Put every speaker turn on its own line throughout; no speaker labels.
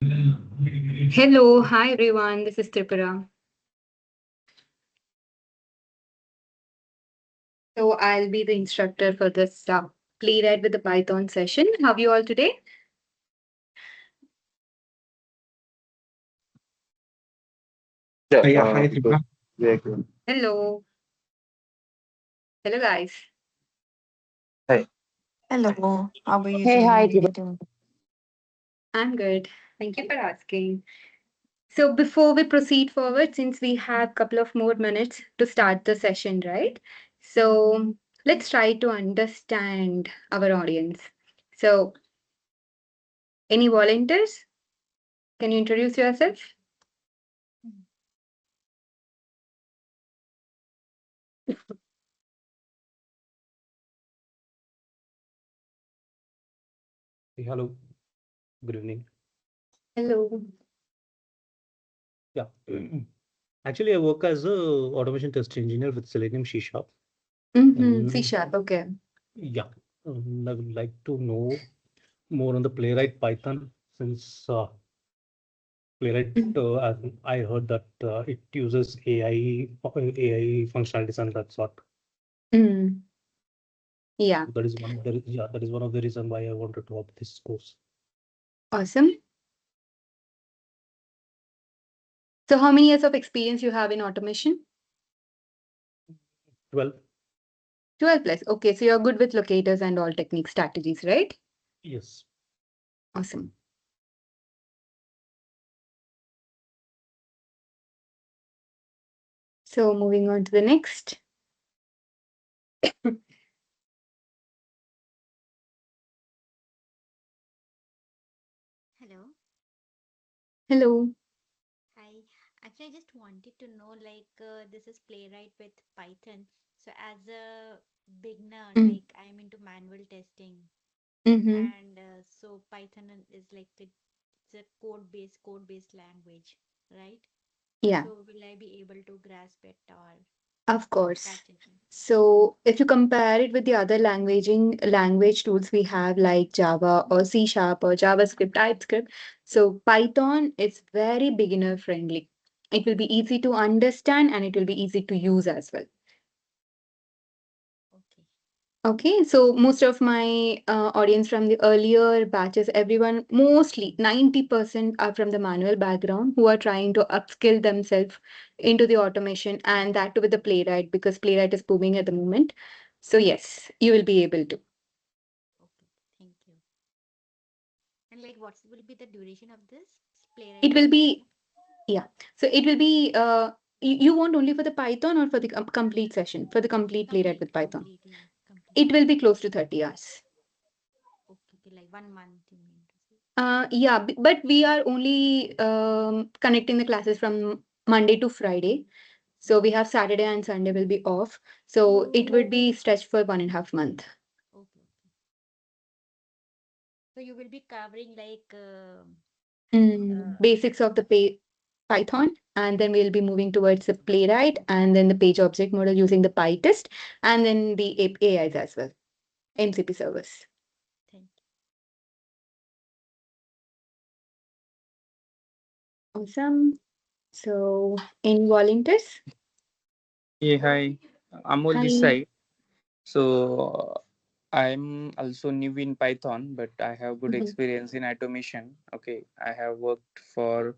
Hello, hi everyone. This is Tripura. So I'll be the instructor for this Playwright with the Python session. How are you all today?
Yeah, hi
Good.
Tripura.
Very good.
Hello. Hello, guys.
Hi.
Hello, how are you
Hey, hi
doing?
Tripura.
I'm good. Thank you for asking. So before we proceed forward, since we have a couple of more minutes to start the session, right? So let's try to understand our audience. So any volunteers? Can you introduce yourself?
Hello, good evening.
Hello.
Yeah, actually, I work as a automation test engineer with Selenium C Sharp.
Mm-hmm. C
And
sharp. Okay.
yeah, I would like to know more on the Playwright Python since Playwright, as I heard that it uses AI functionalities and that sort.
Mm. Yeah.
That is that is one of the reason why I wanted to opt this course.
Awesome. So how many years of experience you have in automation?
12.
12 plus. Okay, so you're good with locators and all technique strategies, right?
Yes.
Awesome. So moving on to the next.
Hello.
Hello.
Hi. Actually, I just wanted to know this is Playwright with Python. So, as a beginner,
Mm,
I'm into manual testing,
mm-hmm.
and so Python is it's a code-based language, right?
Yeah,
So, will I be able to grasp it or
of course.
catch it?
So if you compare it with the other language tools we have like Java or C Sharp or JavaScript, TypeScript, so Python is very beginner friendly. It will be easy to understand and it will be easy to use as well.
Okay.
Okay, so most of my audience from the earlier batches, everyone, mostly 90% are from the manual background who are trying to upskill themselves into the automation and that too with the Playwright because Playwright is booming at the moment. So yes, you will be able to.
Okay. Thank you. And what will be the duration of this Playwright
It
with
will
Python?
be, yeah. So it will be, you want only for the Python or for the complete session, for the complete Playwright with Python?
Complete, yeah, complete.
It will be close to 30 hours.
Okay, okay, like 1 month, you mean to say?
Yeah, but we are only connecting the classes from Monday to Friday. So we have Saturday and Sunday will be off. So it would be stretched for 1.5 month.
Okay, okay. So you will be covering
Basics of the Python, and then we'll be moving towards the Playwright and then the page object model using the PyTest, and then the AIs as well, MCP servers.
thank
Awesome. So, any volunteers?
Hey, hi. Amol this
Hi.
side. So I'm also new in Python, but I have good
Mhm.
experience in automation. Okay, I have worked for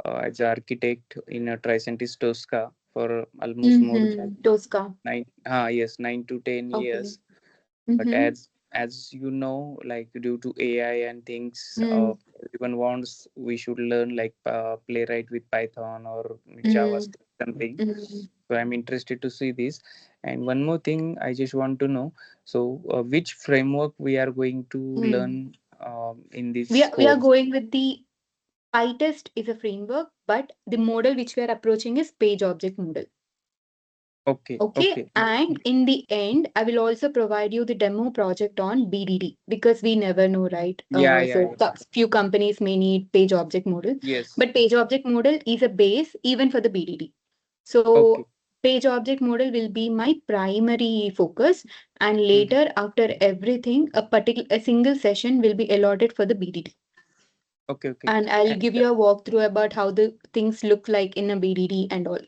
as an architect in a Tricentis Tosca for almost more than
Tosca.
9 to 10 years.
Okay.
But
Mm-hmm.
as you know, like due to AI and things,
Mm,
everyone wants we should learn like Playwright with Python or
mm,
JavaScript something.
mm,
So I'm interested to see this. And one more thing I just want to know, so which framework we are going to learn
mm.
in this
We are
course?
going with the PyTest is a framework, but the model which we are approaching is page object model.
Okay,
Okay,
okay.
and in the end, I will also provide you the demo project on BDD because we never know, right?
Yeah, yeah,
So
yeah.
few companies may need page object model,
Yes.
but page object model is a base even for the BDD.
Okay.
So page object model will be my primary focus, and
Mhm.
later after everything, a single session will be allotted for the BDD.
Okay, okay.
And I'll
And
give you a walkthrough about how the things look like in a BDD and all.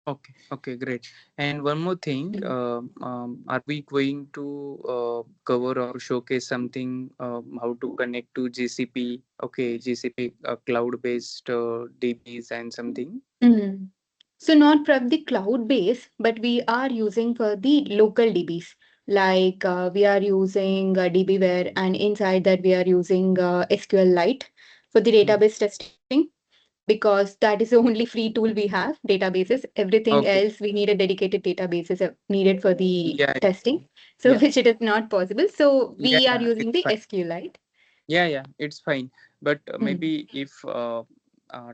okay, okay, great. And one more thing, are we going to cover or showcase something how to connect to GCP? Okay, GCP cloud-based DBs and something.
Mm. So not from the cloud base, but we are using for the local DBs. Like we are using DBware, and inside that we are using SQLite for the
Hmm.
database testing, because that is the only free tool we have, databases. Everything
Okay.
else, we need a dedicated databases needed for the
Yeah,
testing. So
yeah,
which it is not possible. So
yeah,
we are
yeah.
using
It's
the
fine.
SQLite.
Yeah, yeah, it's fine. But
Mm,
maybe if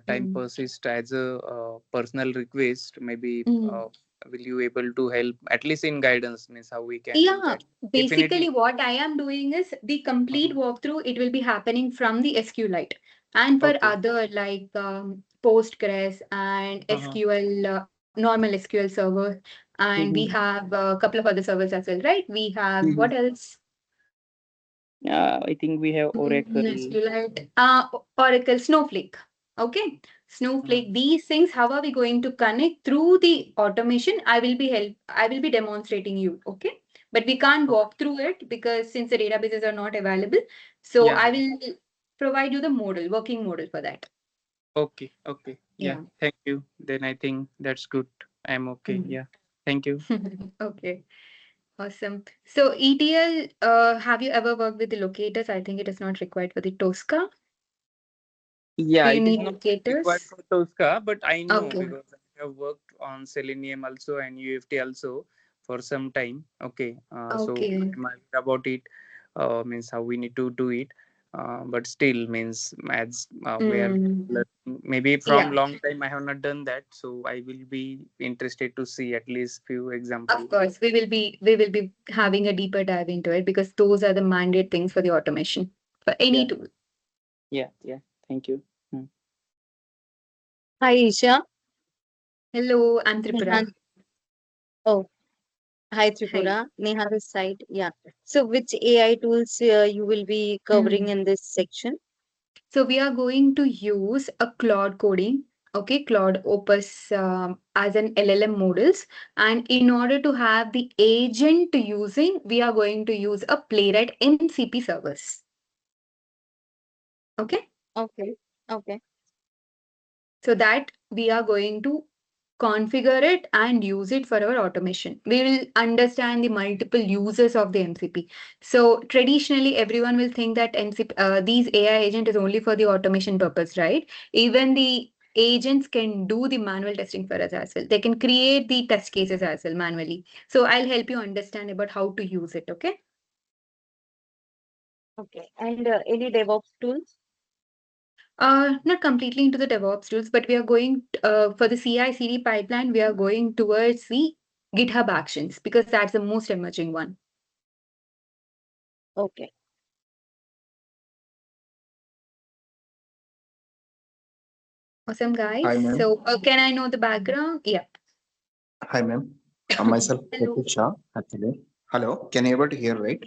time
mm,
persists as a personal request, maybe
mm.
will you able to help at least in guidance means how we can do
Yeah,
that?
basically
Definitely.
what I am doing is the complete
Uh-huh.
walkthrough. It will be happening from the SQLite, and for
Okay.
other like Postgres and
Uh-huh.
SQL, normal SQL server, and we
Mm-hmm.
have a couple of other servers as well, right? We have what
Mm-hmm.
else?
I think we have Oracle.
SQLite, Oracle, Snowflake. Okay,
Uh,
Snowflake. These things, how are we going to connect through the automation? I will be demonstrating you. Okay, but we can't
okay.
walk through it because since the databases are not available, so
Yeah,
I
yeah.
will provide you the model, working model for that.
Okay, okay. Yeah,
Yeah.
thank you. Then I think that's good. I'm okay.
Mm.
Yeah. Thank you.
Okay, awesome. So ETL, have you ever worked with the locators? I think it is not required for the Tosca. Do
Yeah,
you
it is
need
not required
locators?
for Tosca, but I know
Okay.
because I have worked on Selenium also and UFT also for some time. Okay, so
Okay.
I'm aware about it. Means how we need to do it. But still means as we are
Mm.
learning, maybe from
Yeah,
long time I have not done that, so I will be interested to see at least few
of
example.
course. We will be having a deeper dive into it because those are the mandate things for the automation for any
Yeah,
tool.
yeah, yeah. Thank you. Hmm.
Hi, Isha.
Hello, I'm
Neha.
Tripura.
Oh, hi,
Hi.
Tripura. Neha this side. Yeah. So, which AI tools you will be covering
Mm.
in this section?
So we are going to use a Claude coding, okay, Claude Opus as an LLM models. And in order to have the agent using, we are going to use a Playwright MCP servers. Okay.
Okay. Okay.
So that we are going to configure it and use it for our automation. We will understand the multiple uses of the MCP. So traditionally, everyone will think that MCP, these AI agent is only for the automation purpose, right? Even the agents can do the manual testing for us as well. They can create the test cases as well manually. So I'll help you understand about how to use it. Okay.
Okay. And any DevOps tools?
Not completely into the DevOps tools, but we are going for the CI/CD pipeline. We are going towards the GitHub Actions because that's the most emerging one.
Okay.
Awesome,
Hi,
guys.
ma'am.
So, can I know the background? Yeah.
Hi, ma'am. Myself,
Hello.
Pratisha, actually. Hello, can you able to hear, right?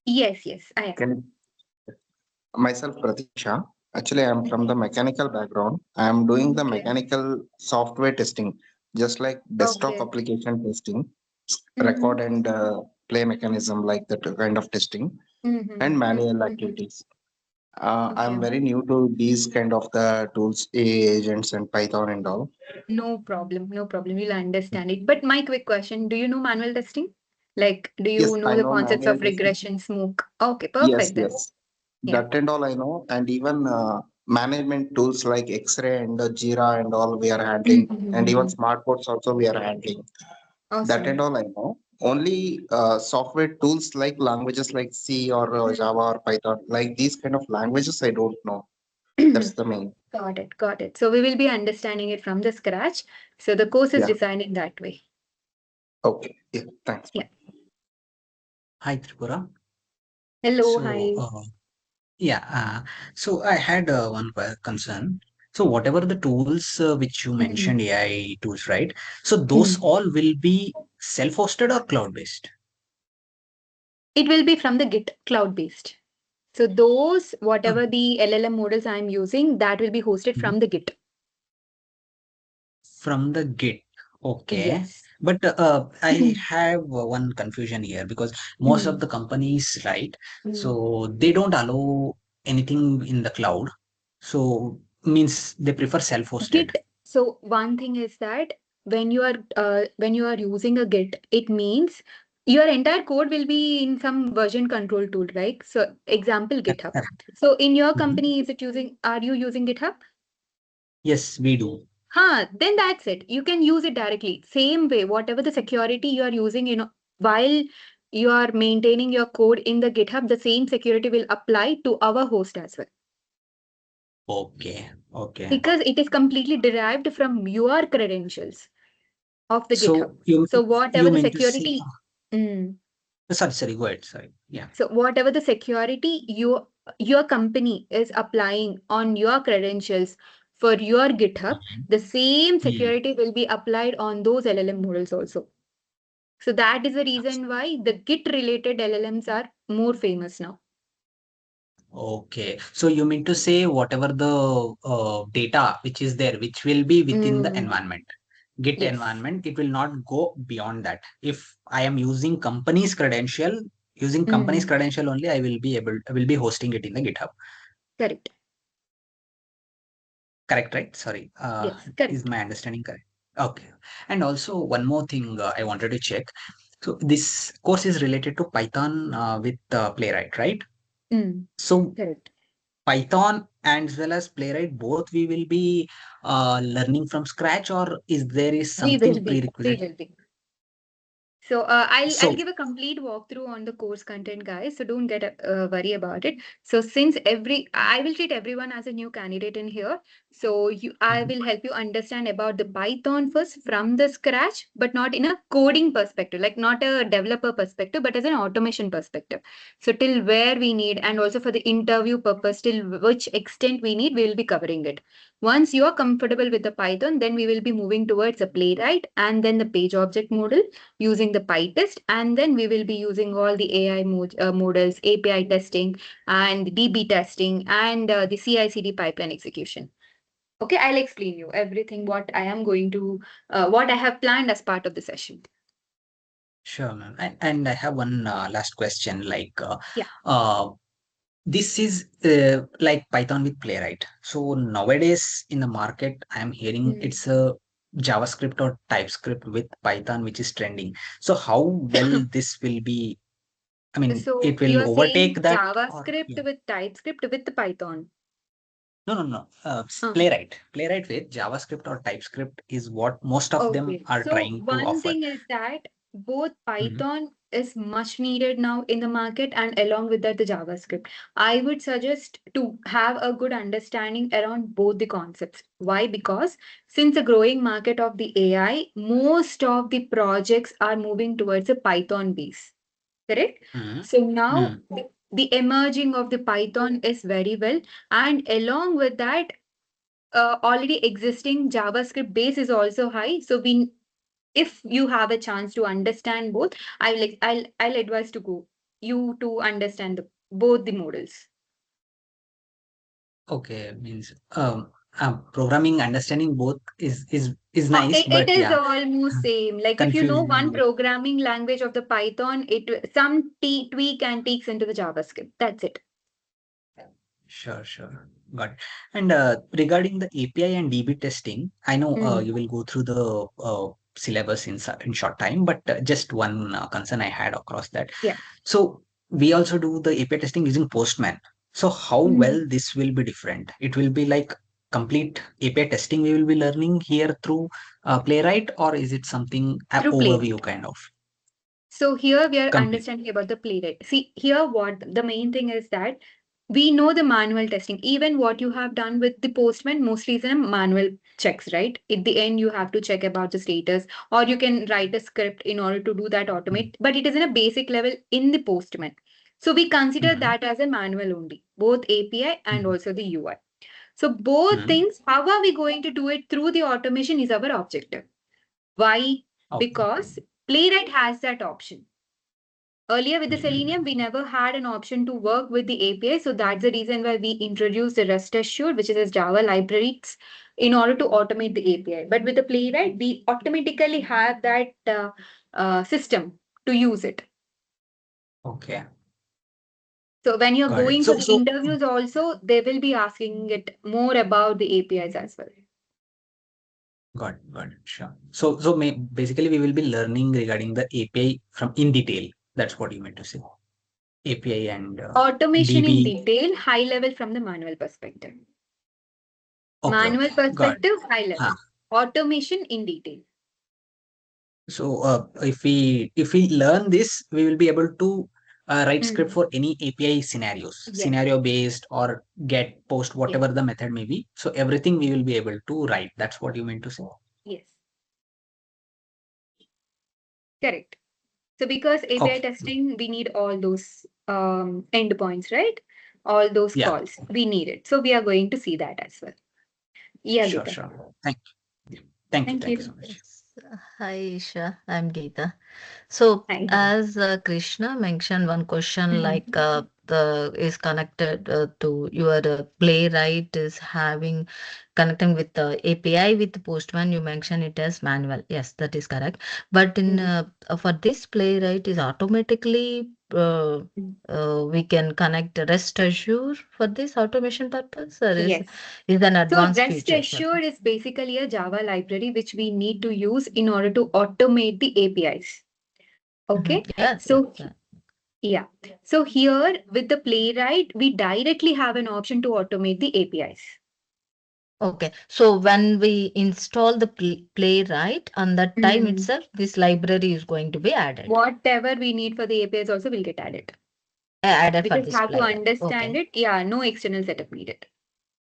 Yes, yes, I am.
Can you, myself, Pratisha. Actually, I'm from the mechanical background. I'm doing the
Okay.
mechanical software testing, just like desktop
Okay.
application testing,
Mm-hmm.
record and play mechanism, like that kind of testing,
Mm-hmm.
and manual
Mm-hmm.
activities.
Okay.
I'm very new to these kind of the tools, AI agents and Python and all.
No problem. No problem. You'll understand it. But my quick question, do you know manual testing? Like, do
Yes,
you know
I
the
know
concepts
manual
of
testing.
regression, smoke? Okay,
Yes,
perfect then.
yes.
Yeah.
That and all I know, and even management tools like X-ray and Jira and all we are handling, and even
Mm-hmm.
smart boards also we are handling. That and
Awesome.
all I know. Only software tools like languages like C or Java or Python, like these kind of languages I don't know. That's the main.
Got it. Got it. So we will be understanding it from the scratch. So the course is
Yeah.
designed in that way.
Okay. Yeah. Thanks.
Yeah.
Hi, Tripura.
Hello.
So,
Hi.
yeah, so I had one concern. So, whatever the tools which you
Mhm.
mentioned, AI tools, right? So, those
Mhm.
all will be self-hosted or cloud-based?
It will be from the Git cloud based. So those, whatever the LLM models I'm using, that will be hosted from the Git.
From the Git. Okay.
Yes.
But I have one confusion here because most of the companies, right? So they don't allow anything in the cloud. So means they prefer self-hosted.
Git. So one thing is that when you are using a Git, it means your entire code will be in some version control tool, right? So example GitHub.
Correct.
So in your
Mhm.
company, are you using GitHub?
Yes, we do.
Then that's it. You can use it directly. Same way, whatever the security you are using, while you are maintaining your code in the GitHub, the same security will apply to our host as well.
Okay. Okay.
Because it is completely derived from your credentials of the GitHub.
So
So
you
whatever the
mean to say,
security, Mm.
sorry, go ahead. Sorry. Yeah.
So whatever the security your company is applying on your credentials for your GitHub, the same security will be applied on those LLM models also. So that is the reason why the Git related LLMs are more famous now.
Okay. So you mean to say whatever the data which is there, which will be within the environment, Git
Yes.
environment, it will not go beyond that. If I am using company's credential, only, I will be hosting it in the GitHub.
Correct.
Correct, right? Sorry.
Yes,
Is
correct.
my understanding correct? Okay. And also one more thing I wanted to check. So this course is related to Python with Playwright, right? So
Correct.
Python as well as Playwright, both we will be learning from scratch, or is there is
We will
something
be. We
prerequisite?
will be. So I'll
So
give a complete walkthrough on the course content, guys. So don't get worry about it. So since I will treat everyone as a new candidate in here. So I will help you understand about the Python first from the scratch, but not in a coding perspective, like not a developer perspective, but as an automation perspective. So till where we need, and also for the interview purpose, till which extent we need, we will be covering it. Once you are comfortable with the Python, then we will be moving towards a Playwright and then the page object model using the PyTest, and then we will be using all the AI models, API testing, and DB testing, and the CI/CD pipeline execution. Okay, I'll explain you everything what I am going to, what I have planned as part of the session.
sure, ma'am. And I have one last question. Like,
Yeah.
this is like Python with Playwright. So nowadays in the market, I'm hearing it's a JavaScript or TypeScript with Python, which is trending. So how well this will be? I mean,
So
it will
you're saying
overtake that, or
JavaScript
yeah.
with TypeScript with the Python.
No. Playwright with JavaScript or TypeScript is what most of them
Okay,
are
so
trying to
one
offer.
thing is that both
Mhm.
Python is much needed now in the market, and along with that, the JavaScript. I would suggest to have a good understanding around both the concepts. Why? Because since the growing market of the AI, most of the projects are moving towards a Python base. Correct?
Mhm.
So now
Mhm.
the emerging of the Python is very well, and along with that, already existing JavaScript base is also high. So if you have a chance to understand both, I'll advise to go you to understand both the models.
Okay, means programming understanding both is nice,
It
but
is
yeah,
almost same. Like if you know one
confusing.
programming language of the Python, some tweak and takes into the JavaScript. That's it.
Sure. Got it. And regarding the API and DB testing, I know you will go through the syllabus in short time, but just one concern I had across that.
Yeah.
So we also do the API testing using Postman. So how well this will be different? It will be like complete API testing we will be learning here through Playwright, or is it something
Through
overview
Playwright.
kind of?
So here we are
Complete.
understanding about the Playwright. See, here what the main thing is that we know the manual testing. Even what you have done with the Postman mostly is in a manual checks, right? At the end, you have to check about the status, or you can write a script in order to do that automate, but it is in a basic level in the Postman. So we consider that as a manual only, both API and also the UI. So both things, how are we going to do it through the automation is our objective. Why?
Okay.
Because Playwright has that option. Earlier with the Selenium, we never had an option to work with the API. So that's the reason why we introduced the Rest Assured, which is a Java libraries in order to automate the API. But with the Playwright, we automatically have that system to use it.
Okay,
So when you're
got it.
going
So,
for the interviews also, they will be asking it more about the APIs as well.
got it, sure. So basically we will be learning regarding the API from in detail. That's what you meant to say. API and
Automation in
DB.
detail, high level from the manual perspective.
Okay,
Manual
got it.
perspective, high level. Automation in detail.
So if we learn this, we will be able to write script
Mm.
for any API scenarios,
Yes.
scenario based or get, post, whatever
Yes.
the method may be. So everything we will be able to write. That's what you meant to say.
Yes. Correct. So because API
Okay.
testing, we need all those endpoints, right? All those
Yeah.
calls. We need it. So we are going to see that as well. Yeah,
Sure,
Geeta.
sure. Thank you. Thank you.
Thank
Thank you
you.
so much.
Yes. Hi, Isha. I'm Geeta. So,
Hi.
as Krishna mentioned, one question like the is connected to your playwright is having connecting with the API with the Postman. You mentioned it as manual. Yes, that is correct. But in for this playwright is automatically we can connect REST Azure for this automation purpose, or
Yes.
is an
So
advanced
Rest
feature? Sir?
Assured is basically a Java library which we need to use in order to automate the APIs. Okay.
Yes.
So yeah. So here with the Playwright, we directly have an option to automate the APIs.
Okay, so when we install the Playwright, on that time itself, this library is going to be added.
Whatever we need for the APIs also will get added.
Added
We
for
just
this
have to
Playwright.
understand
Okay.
it. Yeah, no external setup needed.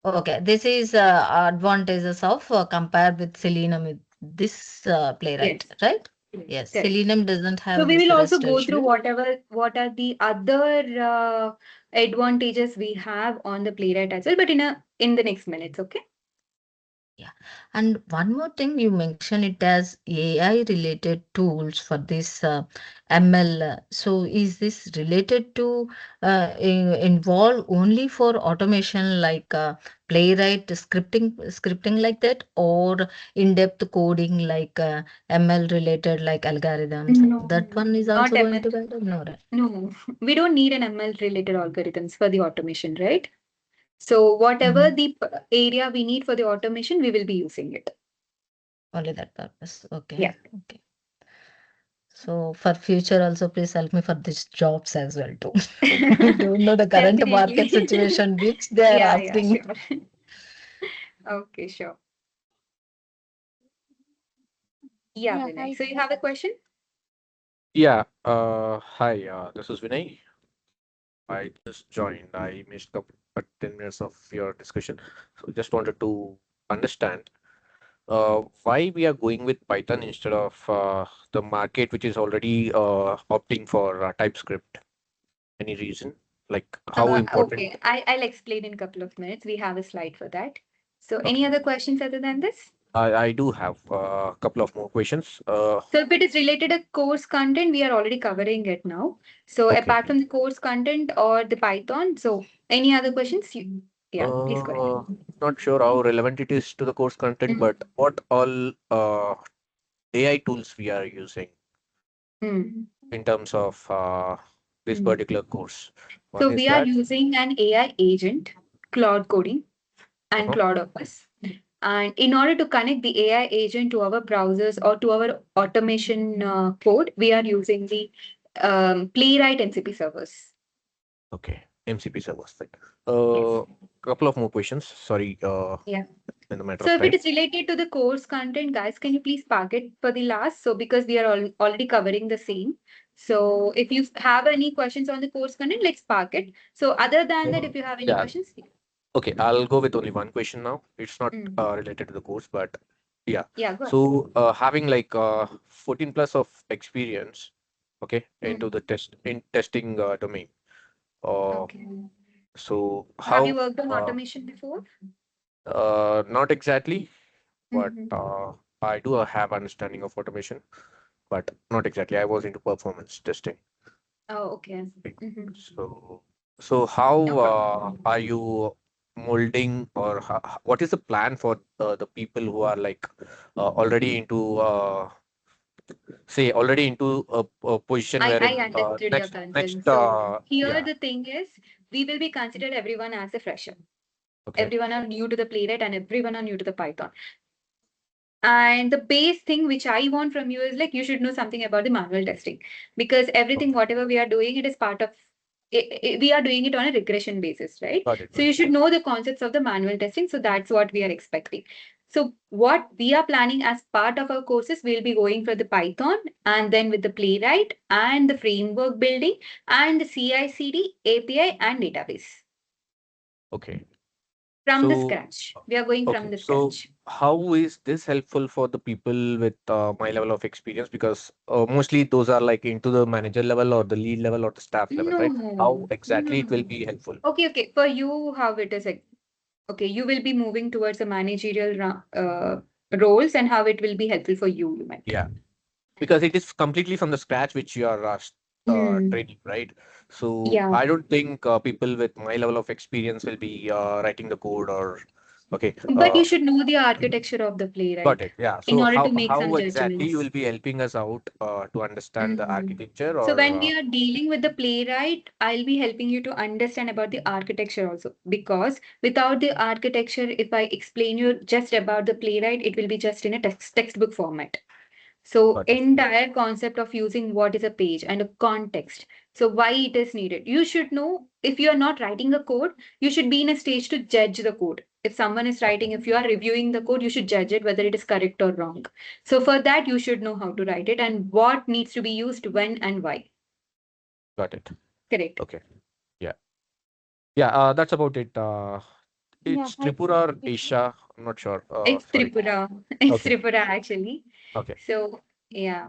Okay, this is advantages of compared with Selenium with this Playwright,
Yes.
right? Yes,
Correct.
Selenium doesn't
So
have
we
this
will also
REST
go through
Assured.
what are the other advantages we have on the Playwright as well, but in the next minutes, okay?
Yeah. And one more thing, you mentioned it as AI related tools for this ML. So is this related to involve only for automation like playwright scripting like that, or in-depth coding like ML related like algorithms?
No,
That one is
not
also going
ML.
to be added? No, right?
No, we don't need an ML related algorithms for the automation, right? So whatever the area we need for the automation, we will be using it.
Only that purpose. Okay.
Yeah.
Okay. So for future also, please help me for these jobs as well too. I don't know the current market
Definitely.
situation which they are
Yeah,
asking.
sure. Okay, sure. Yeah,
Yeah,
Vinay.
hi.
So you have a question?
Yeah, hi, this is Vinay. I just joined. I missed couple 10 minutes of your discussion. So just wanted to understand why we are going with Python instead of the market which is already opting for TypeScript. Any reason? Like how important?
Okay, I'll explain in a couple of minutes. We have a slide for that. So any
Okay.
other questions other than this?
I do have a couple of more questions.
So if it is related to course content, we are already covering it now. So
Okay.
apart from the course content or the Python, so any other questions? Yeah, please go ahead.
Not sure how relevant it is to the course content,
Mhm.
but what all AI tools we are using
Mm.
in terms of this
Mm.
particular course.
So
One is
we are
that.
using an AI agent, Cloud Coding and
Uh-huh.
Cloud Opus. And in order to connect the AI agent to our browsers or to our automation code, we are using the Playwright MCP servers.
Okay, MCP servers. Right. Couple of more questions. Sorry,
Yeah.
in the matter
So
of
if it
time.
is related to the course content, guys, can you please park it for the last? So because we are already covering the same. So if you have any questions on the course content, let's park it. So other than that, if you have any
Yeah.
questions,
Okay, I'll go with only one question now. It's not
Mm.
related to the course, but yeah.
Yeah, go ahead.
So having like 14 plus of experience, okay, into the testing domain.
Okay.
So
Have you
how
worked on automation before?
not exactly, but
Mhm.
I do have understanding of automation, but not exactly. I was into performance testing.
Oh, okay.
Right.
Mhm.
So how
No problem.
are you molding, or what is the plan for the people who are like already into say already into a position
I
wherein
understood your
next
concern.
next
So here
yeah,
the thing is, we will be considered everyone as a fresher.
okay,
Everyone are new to the Playwright and everyone are new to the Python. And the base thing which I want from you is like you should know something about the manual testing, because everything
okay,
whatever we are doing, it is part of we are doing it on a regression basis, right?
got it,
So you should know the concepts of the manual testing. So that's what we are expecting. So what we are planning as part of our courses, we'll be going for the Python and then with the Playwright and the framework building and the CI/CD, API and database
okay.
from the
So
scratch. We are going from
okay,
the
so
scratch.
how is this helpful for the people with my level of experience? Because mostly those are like into the manager level or the lead level or the staff level,
No,
right? How
no,
exactly it will
no.
be helpful?
Okay, okay. For you, how it is like, okay, you will be moving towards a managerial roles and how it will be helpful for you, you meant.
Yeah, because it is completely from the scratch which you are
Hmm.
training, right? So
Yeah.
I don't think people with my level of experience will be writing the code or okay.
But you should know the architecture of the
Got
playwright
it. Yeah.
in
So
order to
how
make some
exactly you
judgments.
will be helping us out to understand the
Mhm.
architecture
So
or
when we are dealing with the playwright, I'll be helping you to understand about the architecture also. Because without the architecture, if I explain you just about the playwright, it will be just in a textbook format. So
got it.
entire concept of using what is a page and a context. So why it is needed. You should know if you are not writing a code, you should be in a stage to judge the code. If someone is writing, if you are reviewing the code, you should judge it whether it is correct or wrong. So for that, you should know how to write it and what needs to be used when and why.
Got it.
Correct.
Okay. Yeah. Yeah. That's about it.
Yeah,
It's
hi.
Tripura or Isha. I'm not sure.
It's
Sorry.
Tripura. It's
Okay.
Tripura actually.
Okay.
So yeah.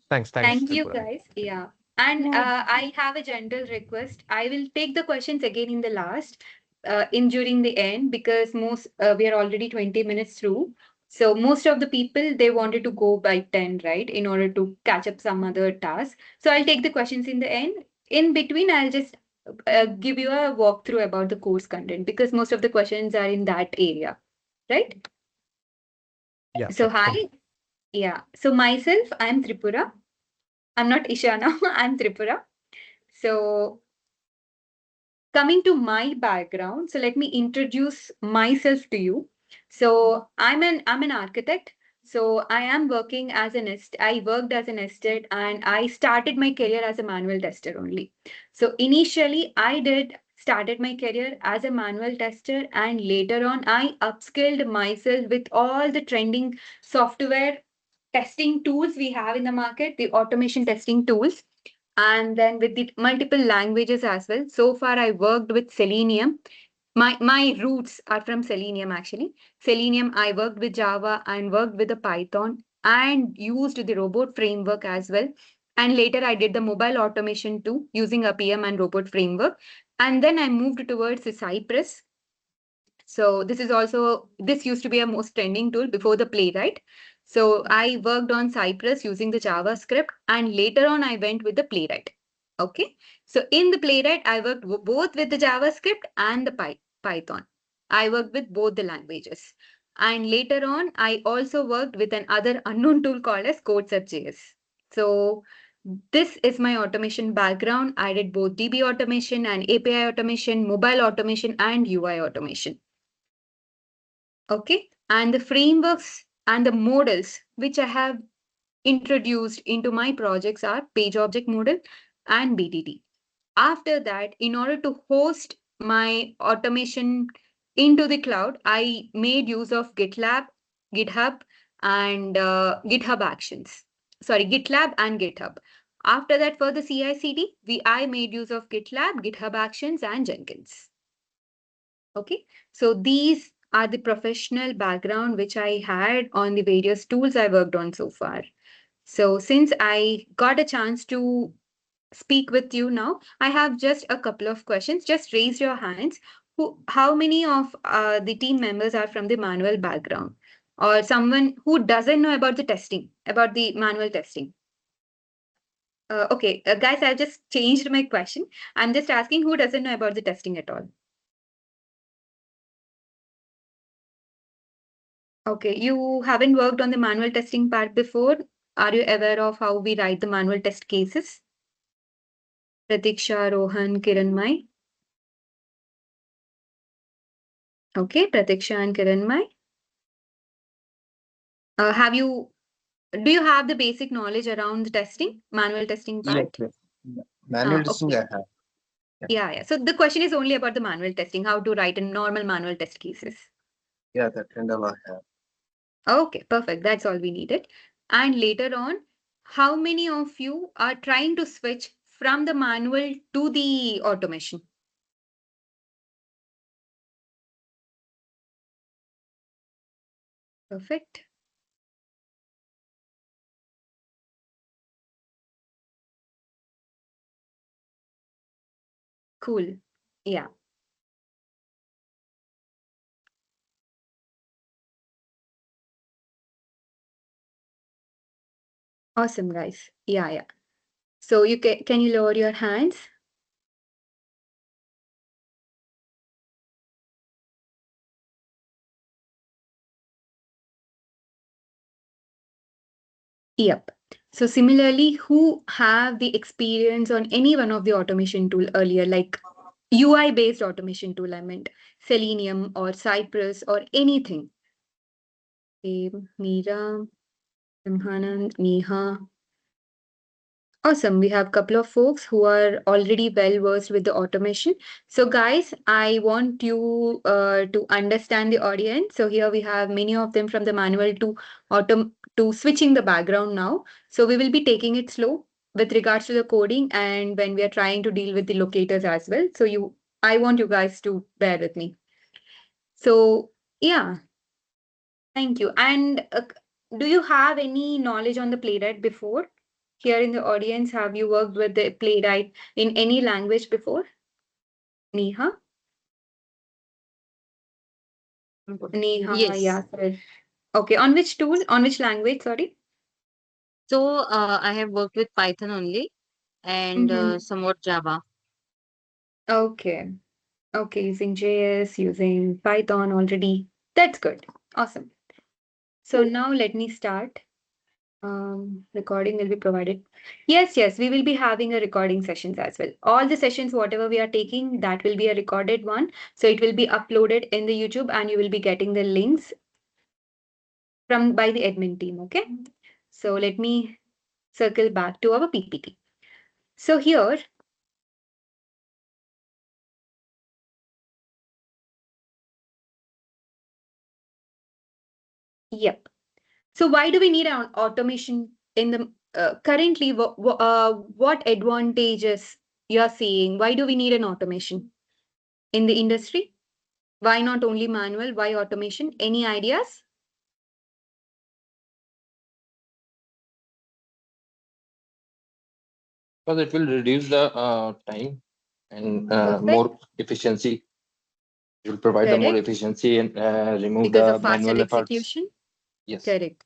Thanks,
Thank you,
Tripura.
guys. Yeah. And
Yeah,
I have a gentle request. I will take the questions again in the last, in during the end, because most we are already 20 minutes through. So most of the people they wanted to go by 10, right, in order to catch up some other task. So I'll take the questions in the end. In between, I'll just give you a walkthrough about the course content because most of the questions are in that area, right?
Yeah,
So
sure. Thank
hi, yeah. So myself, I'm Tripura. I'm not Isha now. I'm Tripura. So, coming to my background, so let me introduce myself to you. So, I'm an architect. So, I am working as an I worked as an estate and I started my career as a manual tester only. So, initially, I did started my career as a manual tester and later on I upskilled myself with all the trending software testing tools we have in the market, the automation testing tools, and then with the multiple languages as well. So far, I worked with Selenium. My roots are from Selenium actually. Selenium, I worked with Java and worked with the Python and used the robot framework as well. And later I did the mobile automation too using a PM and robot framework. And then I moved towards the Cypress. So this used to be a most trending tool before the Playwright. So I worked on Cypress using the JavaScript and later on I went with the Playwright. Okay. So in the Playwright, I worked both with the JavaScript and the Python. I worked with both the languages. And later on, I also worked with another unknown tool called as CodeSurf.js. So this is my automation background. I did both DB automation and API automation, mobile automation, and UI automation. Okay. And the frameworks and the models which I have introduced into my projects are page object model and BTT. After that, in order to host my automation into the cloud, I made use of GitLab, GitHub, and GitHub Actions. Sorry, GitLab and GitHub. After that, for the CI/CD, I made use of GitLab, GitHub Actions, and Jenkins. Okay, so these are the professional background which I had on the various tools I worked on so far. So since I got a chance to speak with you now, I have just a couple of questions. Just raise your hands. How many of the team members are from the manual background? Or someone who doesn't know about the testing, about the manual testing? Okay, guys, I've just changed my question. I'm just asking who doesn't know about the testing at all. Okay, you haven't worked on the manual testing part before. Are you aware of how we write the manual test cases? Pratiksha, Rohan, Kiranmai. Okay, Pratiksha and Kiranmai. Do you have the basic knowledge around the testing, manual testing
Yes,
part?
yes. Manual testing
Okay.
I have.
Yeah. So the question is only about the manual testing, how to write a normal manual test cases.
Yeah, that kind of I have.
Okay, perfect. That's all we needed. And later on, how many of you are trying to switch from the manual to the automation? Perfect. Cool. Yeah. Awesome, guys. Yeah. So can you lower your hands? Yep. So similarly, who have the experience on any one of the automation tool earlier, like UI-based automation tool, I meant Selenium or Cypress or anything? Okay, Meera, Simhanand, Neha. Awesome. We have a couple of folks who are already well versed with the automation. So guys, I want you to understand the audience. So here we have many of them from the manual to switching the background now. So we will be taking it slow with regards to the coding and when we are trying to deal with the locators as well. So I want you guys to bear with me. So yeah, thank you. And do you have any knowledge on the Playwright before? Here in the audience, have you worked with the Playwright in any language before? Neha? Neha,
Yes.
yeah, sir. Okay, on which tool? On which language? Sorry.
So I have worked with Python only and
Mm-hmm.
somewhat Java.
Okay. Okay, using JS, using Python already. That's good. Awesome. So now let me start. Recording will be provided. Yes, we will be having a recording sessions as well. All the sessions, whatever we are taking, that will be a recorded one. So it will be uploaded in the YouTube and you will be getting the links by the admin team. Okay. So let me circle back to our PPT. So here, yep. So why do we need an automation in the currently? What advantages you are seeing? Why do we need an automation in the industry? Why not only manual? Why automation? Any ideas?
Because it will reduce the time and
Perfect.
more efficiency. It will provide the more
Correct.
efficiency and remove
Because
the
of faster
manual efforts.
execution.
Yes.
Correct.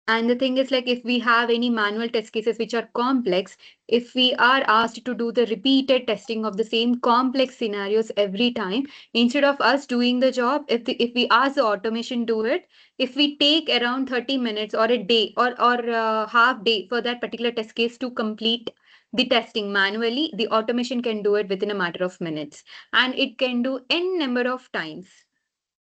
And the thing is, like, if we have any manual test cases which are complex, if we are asked to do the repeated testing of the same complex scenarios every time, instead of us doing the job, if we ask the automation do it, if we take around 30 minutes or a day or half day for that particular test case to complete the testing manually, the automation can do it within a matter of minutes, and it can do n number of times.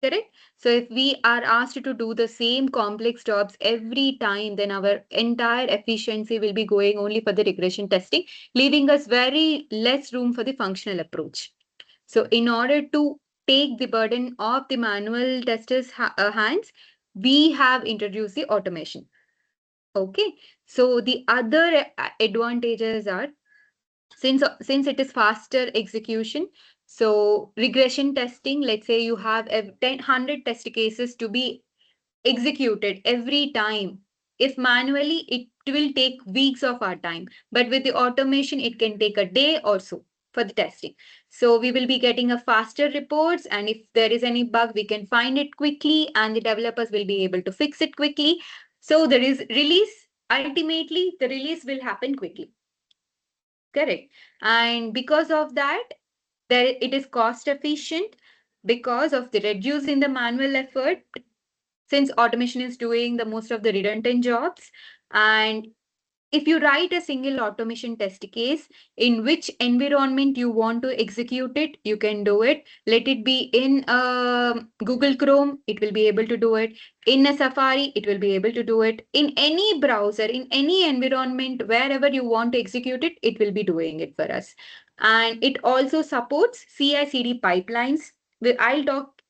Correct? So if we are asked to do the same complex jobs every time, then our entire efficiency will be going only for the regression testing, leaving us very less room for the functional approach. So in order to take the burden off the manual testers' hands, we have introduced the automation. Okay. So the other advantages are since it is faster execution, so regression testing, let's say you have 100 test cases to be executed every time. If manually, it will take weeks of our time, but with the automation, it can take a day or so for the testing. So we will be getting a faster reports, and if there is any bug, we can find it quickly and the developers will be able to fix it quickly. So there is release ultimately the release will happen quickly. Correct. And because of that, there it is cost efficient because of the reducing the manual effort, since automation is doing the most of the redundant jobs. And if you write a single automation test case in which environment you want to execute it, you can do it. Let it be in Google Chrome, it will be able to do it. In a Safari, it will be able to do it. In any browser, in any environment, wherever you want to execute it, it will be doing it for us. And it also supports CI/CD pipelines. I'll talk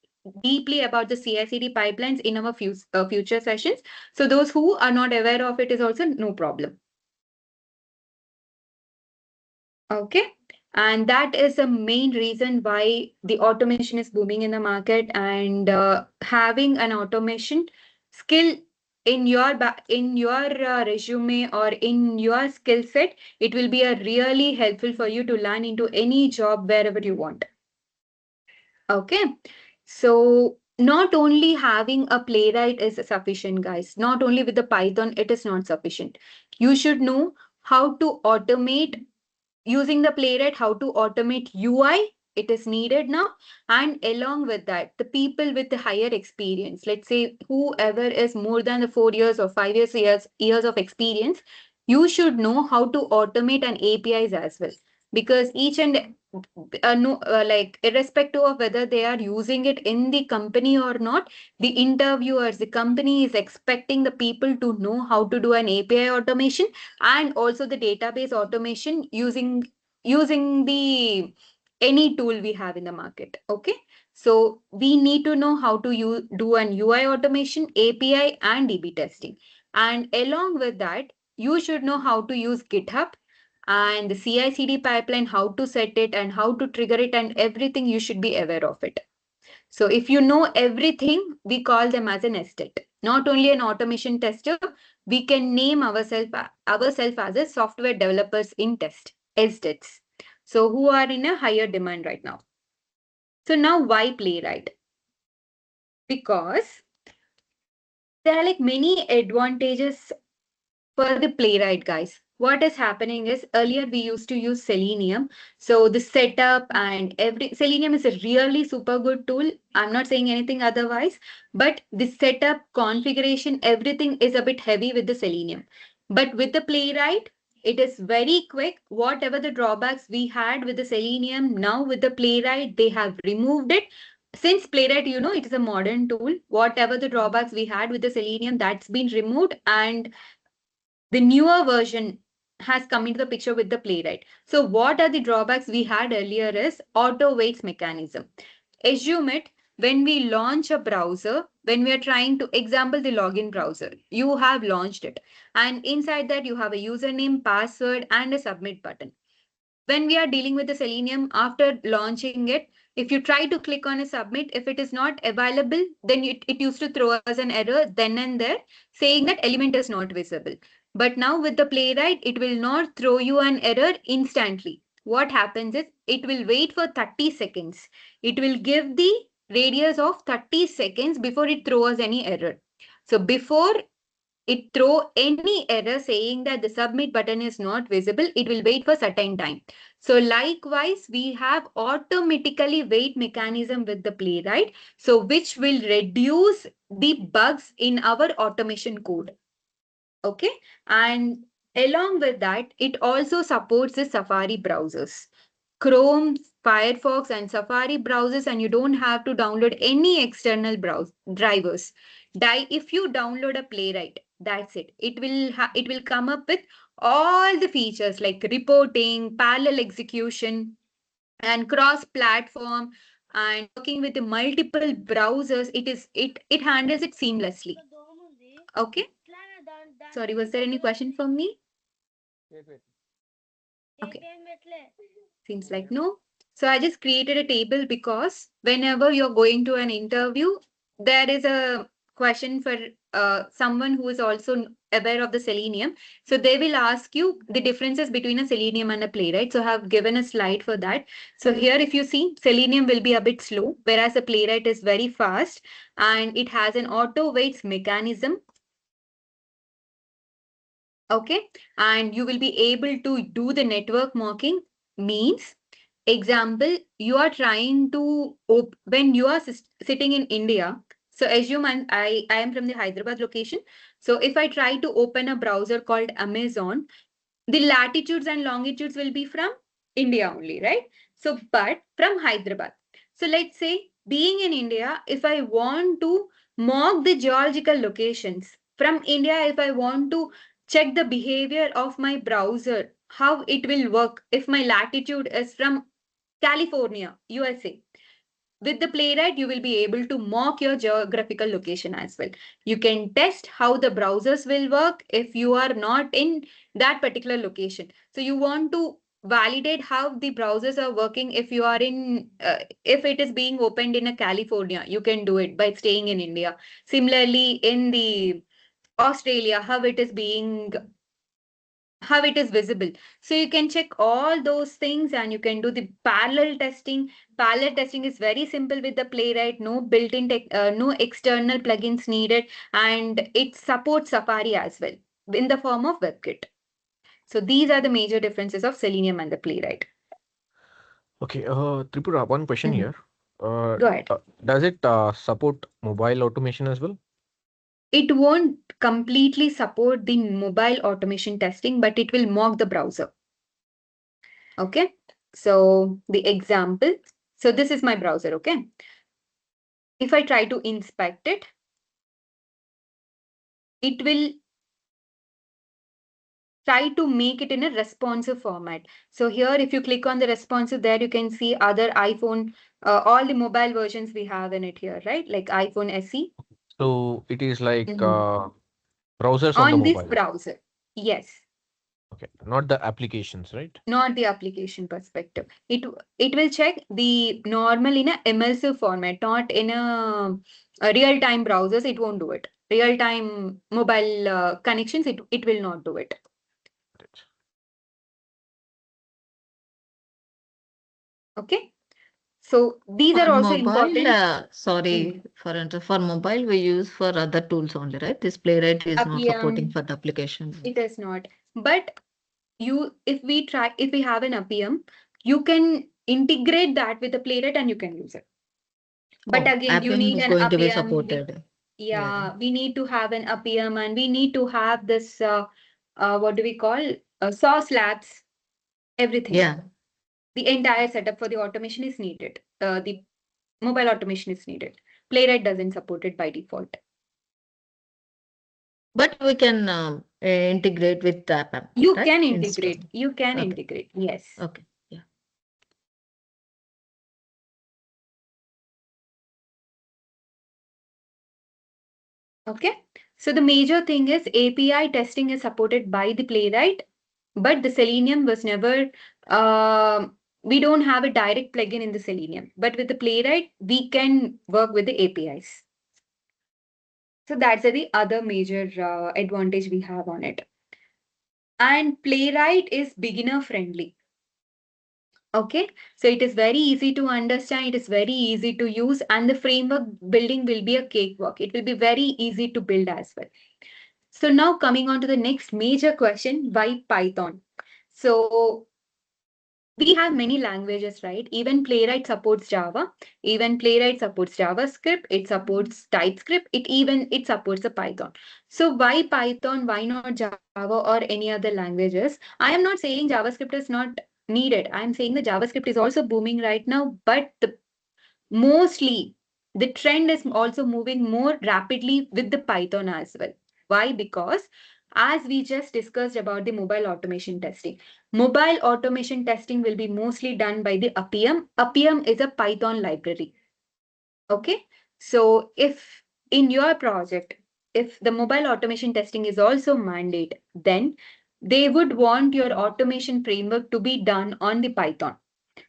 deeply about the CI/CD pipelines in our future sessions. So those who are not aware of it is also no problem. Okay. And that is the main reason why the automation is booming in the market. And having an automation skill in your resume or in your skill set, it will be a really helpful for you to land into any job wherever you want. Okay. So not only having a playwright is sufficient, guys. Not only with the Python, it is not sufficient. You should know how to automate using the playwright, how to automate UI. It is needed now. And along with that, the people with the higher experience, let's say whoever is more than the 4 years or 5 years of experience, you should know how to automate an APIs as well. Because each and no, like irrespective of whether they are using it in the company or not, the interviewers, the company is expecting the people to know how to do an API automation and also the database automation using the any tool we have in the market. Okay. So we need to know how to do an UI automation, API and DB testing. And along with that, you should know how to use GitHub and the CI/CD pipeline, how to set it and how to trigger it, and everything you should be aware of it. So if you know everything, we call them as an estate. Not only an automation tester, we can name ourselves as a software developers in test, estates. So who are in a higher demand right now. So now why Playwright? Because there are like many advantages for the Playwright, guys. What is happening is earlier we used to use Selenium. So the setup and Selenium is a really super good tool. I'm not saying anything otherwise, but the setup, configuration, everything is a bit heavy with the Selenium. But with the Playwright, it is very quick. Whatever the drawbacks we had with the Selenium, now with the Playwright, they have removed it. Since Playwright, it is a modern tool. Whatever the drawbacks we had with the Selenium, that's been removed, and the newer version has come into the picture with the Playwright. So what are the drawbacks we had earlier is auto waits mechanism. Assume it, when we launch a browser, when we are trying to example the login browser, you have launched it. And inside that you have a username, password, and a submit button. When we are dealing with the Selenium, after launching it, if you try to click on a submit, if it is not available, then it used to throw us an error then and there saying that element is not visible. But now with the Playwright, it will not throw you an error instantly. What happens is it will wait for 30 seconds. It will give the radius of 30 seconds before it throws any error. So before it throw any error saying that the submit button is not visible, it will wait for certain time. So likewise, we have automatically wait mechanism with the Playwright, so which will reduce the bugs in our automation code. Okay. And along with that, it also supports the Safari browsers. Chrome, Firefox, and Safari browsers, and you don't have to download any external drivers. If you download a Playwright, that's it. It will come up with all the features like reporting, parallel execution, and cross-platform, and working with the multiple browsers. It handles it seamlessly. Okay. Sorry, was there any question from me? Okay. Seems like no. So I just created a table because whenever you're going to an interview, there is a question for someone who is also aware of the Selenium. So they will ask you the differences between a Selenium and a Playwright. So I have given a slide for that. So here, if you see, Selenium will be a bit slow, whereas a Playwright is very fast, and it has an auto waits mechanism. Okay, and you will be able to do the network mocking. Means, example, you are trying to when you are sitting in India. So assume I am from the Hyderabad location. So if I try to open a browser called Amazon, the latitudes and longitudes will be from India only, right? So, but from Hyderabad. So let's say being in India, if I want to mock the geological locations from India, if I want to check the behavior of my browser, how it will work if my latitude is from California, USA. With the Playwright, you will be able to mock your geographical location as well. You can test how the browsers will work if you are not in that particular location. So you want to validate how the browsers are working if you are in, if it is being opened in a California, you can do it by staying in India. Similarly, in the Australia, how it is visible. So you can check all those things and you can do the parallel testing. Parallel testing is very simple with the Playwright, no built-in no external plugins needed, and it supports Safari as well in the form of WebKit. So these are the major differences of Selenium and the Playwright.
Okay, Tripura, one question here.
Go ahead.
Does it support mobile automation as well?
It won't completely support the mobile automation testing, but it will mock the browser. Okay, so the example. So this is my browser, okay? If I try to inspect it, it will try to make it in a responsive format. So here, if you click on the responsive, there you can see other iPhone, all the mobile versions we have in it here, right? Like iPhone SE.
So it is like
Mhm.
browsers on the
On this
mobile.
browser. Yes.
Okay, not the applications, right?
Not the application perspective. It will check the normal in a immersive format, not in a real-time browsers. It won't do it. Real-time mobile connections, it will not do it. Okay. So these
For
are also
mobile,
important.
sorry for mobile, we use for other tools only, right? This Playwright is not supporting
Appium,
for the application.
it is not. But if we have an Appium, you can integrate that with the Playwright and you can use it. But
Oh,
again, you
Appium
need
is
an
going to be
Appium.
supported.
Yeah, we need to have an Appium and we need to have this, what do we call, source labs, everything.
Yeah.
The entire setup for the automation is needed. The mobile automation is needed. Playwright doesn't support it by default.
But we can integrate with the app,
You
right?
can
Instead.
integrate. You can
Okay.
integrate. Yes.
Okay. Yeah.
Okay. So the major thing is API testing is supported by the Playwright, but the Selenium was never, we don't have a direct plugin in the Selenium. But with the Playwright, we can work with the APIs. So that's the other major advantage we have on it. And Playwright is beginner friendly. Okay, so it is very easy to understand, it is very easy to use, and the framework building will be a cakewalk. It will be very easy to build as well. So now coming on to the next major question, why Python? So we have many languages, right? Even Playwright supports Java, even Playwright supports JavaScript, it supports TypeScript, it supports the Python. So why Python? Why not Java or any other languages? I am not saying JavaScript is not needed. I am saying the JavaScript is also booming right now, but mostly the trend is also moving more rapidly with the Python as well. Why? Because as we just discussed about the mobile automation testing, mobile automation testing will be mostly done by the Appium. Appium is a Python library. Okay. So if in your project, if the mobile automation testing is also mandate, then they would want your automation framework to be done on the Python.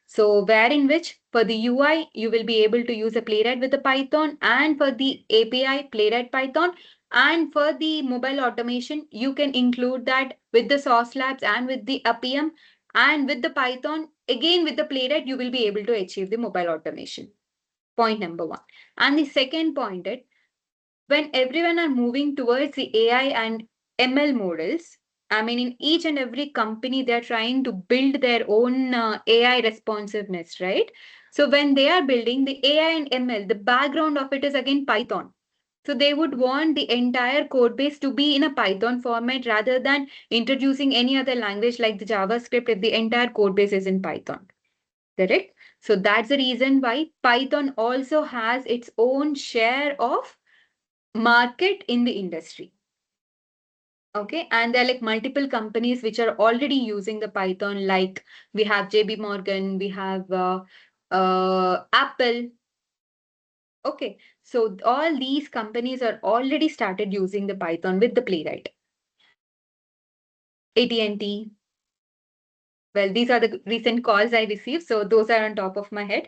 So where in which for the UI, you will be able to use a Playwright with the Python, and for the API, Playwright Python, and for the mobile automation, you can include that with the source labs and with the Appium, and with the Python, again with the Playwright, you will be able to achieve the mobile automation. Point number one. And the second point is, when everyone are moving towards the AI and ML models, I mean, in each and every company, they're trying to build their own AI responsiveness, right? So when they are building the AI and ML, the background of it is again Python. So they would want the entire code base to be in a Python format rather than introducing any other language like the JavaScript if the entire code base is in Python. Correct? So that's the reason why Python also has its own share of market in the industry. Okay, and there are like multiple companies which are already using the Python, like we have JB Morgan, we have Apple. Okay, so all these companies are already started using the Python with the Playwright. AT&T. Well, these are the recent calls I received, so those are on top of my head.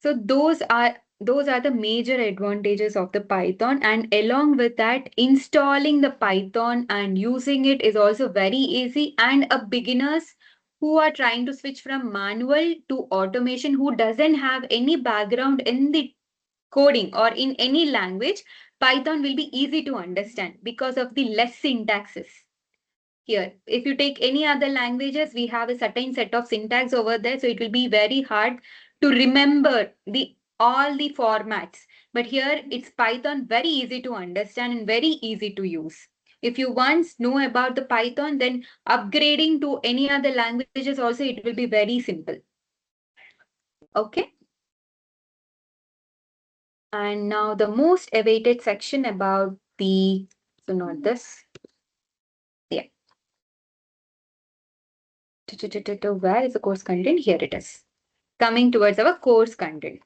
So those are the major advantages of the Python, and along with that, installing the Python and using it is also very easy. And a beginners who are trying to switch from manual to automation, who doesn't have any background in the coding or in any language, Python will be easy to understand because of the less syntaxes. Here, if you take any other languages, we have a certain set of syntax over there, so it will be very hard to remember the all the formats. But here it's Python, very easy to understand and very easy to use. If you once know about the Python, then upgrading to any other languages also, it will be very simple. Okay. And now the most awaited section about the, so not this. Yeah. Where is the course content? Here it is. Coming towards our course content.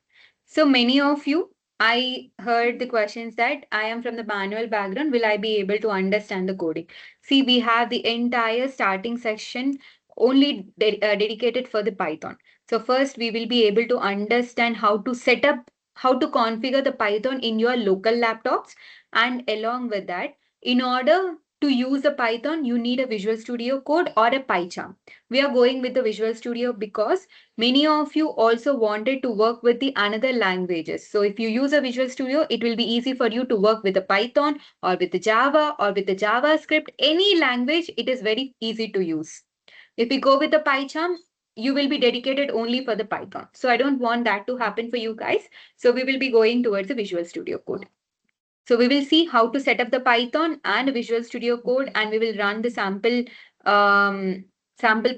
So many of you, I heard the questions that I am from the manual background. Will I be able to understand the coding? See, we have the entire starting section only dedicated for the Python. So first we will be able to understand how to set up, how to configure the Python in your local laptops. And along with that, in order to use the Python, you need a Visual Studio Code or a PyCharm. We are going with the Visual Studio because many of you also wanted to work with the another languages. So if you use a Visual Studio, it will be easy for you to work with the Python or with the Java or with the JavaScript. Any language, it is very easy to use. If we go with the PyCharm, you will be dedicated only for the Python. So I don't want that to happen for you guys. So we will be going towards the Visual Studio Code. So we will see how to set up the Python and Visual Studio Code, and we will run the sample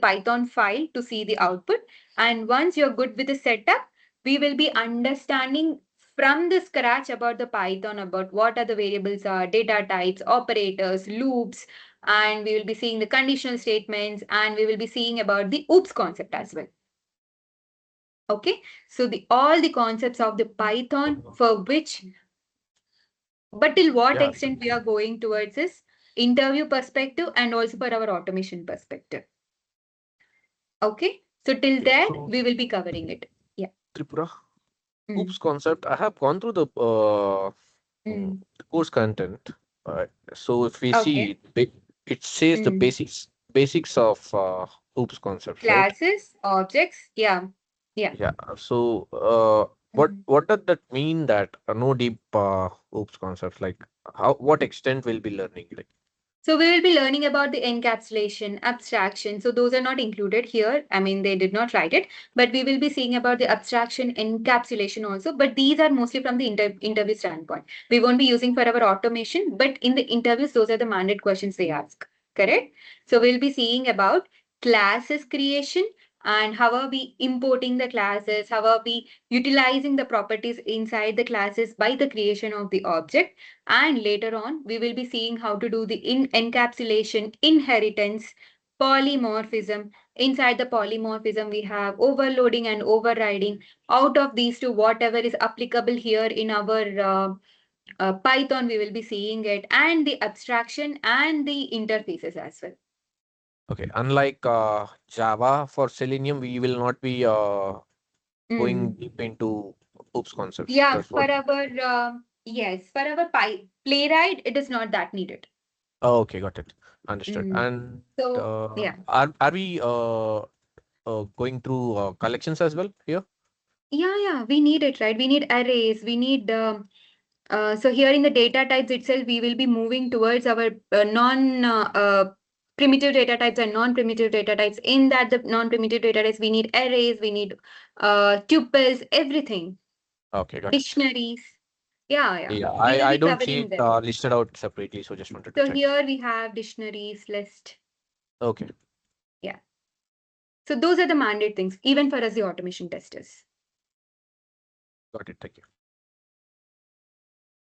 Python file to see the output. And once you're good with the setup, we will be understanding from the scratch about the Python, about what are the variables are, data types, operators, loops, and we will be seeing the conditional statements, and we will be seeing about the OOPS concept as well. Okay, so all the concepts of the Python for which, but till what
Yeah.
extent we are going towards this interview perspective and also for our automation perspective. Okay, so till there
So
we will be covering it. Yeah.
Tripura,
Mm.
oops concept. I have gone through the
Mm.
course content. So if we
Okay.
see it says the
Mm.
basics of oops concept, right?
Classes, objects. Yeah. Yeah.
Yeah. So
Mm.
what does that mean that no deep oops concepts, like how what extent we'll be learning, like?
So we will be learning about the encapsulation, abstraction. So those are not included here. I mean, they did not write it, but we will be seeing about the abstraction, encapsulation also. But these are mostly from the interview standpoint. We won't be using for our automation, but in the interviews, those are the mandate questions they ask. Correct? So we'll be seeing about classes creation and how are we importing the classes, how are we utilizing the properties inside the classes by the creation of the object. And later on, we will be seeing how to do the encapsulation, inheritance, polymorphism. Inside the polymorphism, we have overloading and overriding. Out of these two, whatever is applicable here in our Python, we will be seeing it, and the abstraction and the interfaces as well.
Okay, unlike Java, for Selenium, we will not be going
Mm.
deep into oops concepts.
Yeah,
That's
for
what.
our yes, for our Playwright, it is not that needed.
Oh, okay, got it. Understood.
Mm.
And
So yeah.
are we going through collections as well here?
Yeah, we need it, right? We need arrays, we need So here in the data types itself, we will be moving towards our primitive data types and non-primitive data types. In that, the non-primitive data types, we need arrays, we need tuples, everything,
Okay, got it.
dictionaries. Yeah.
Yeah,
We will
I
be
don't see
covering
it
them.
listed out separately, so just wanted to
So
check.
here we have dictionaries list.
Okay,
Yeah. So those are the mandate things, even for us, the automation testers.
got it. Thank you.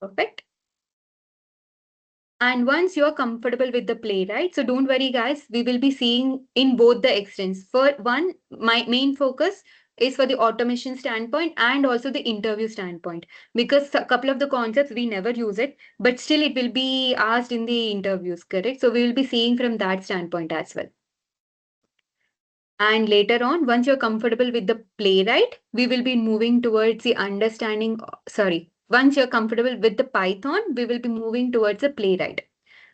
Perfect. And once you're comfortable with the Playwright, so don't worry, guys, we will be seeing in both the extents. For one, my main focus is for the automation standpoint and also the interview standpoint, because a couple of the concepts we never use it, but still it will be asked in the interviews, correct? So we will be seeing from that standpoint as well. And later on, once you're comfortable with the Playwright, we will be moving towards the understanding. Once you're comfortable with the Python, we will be moving towards the Playwright.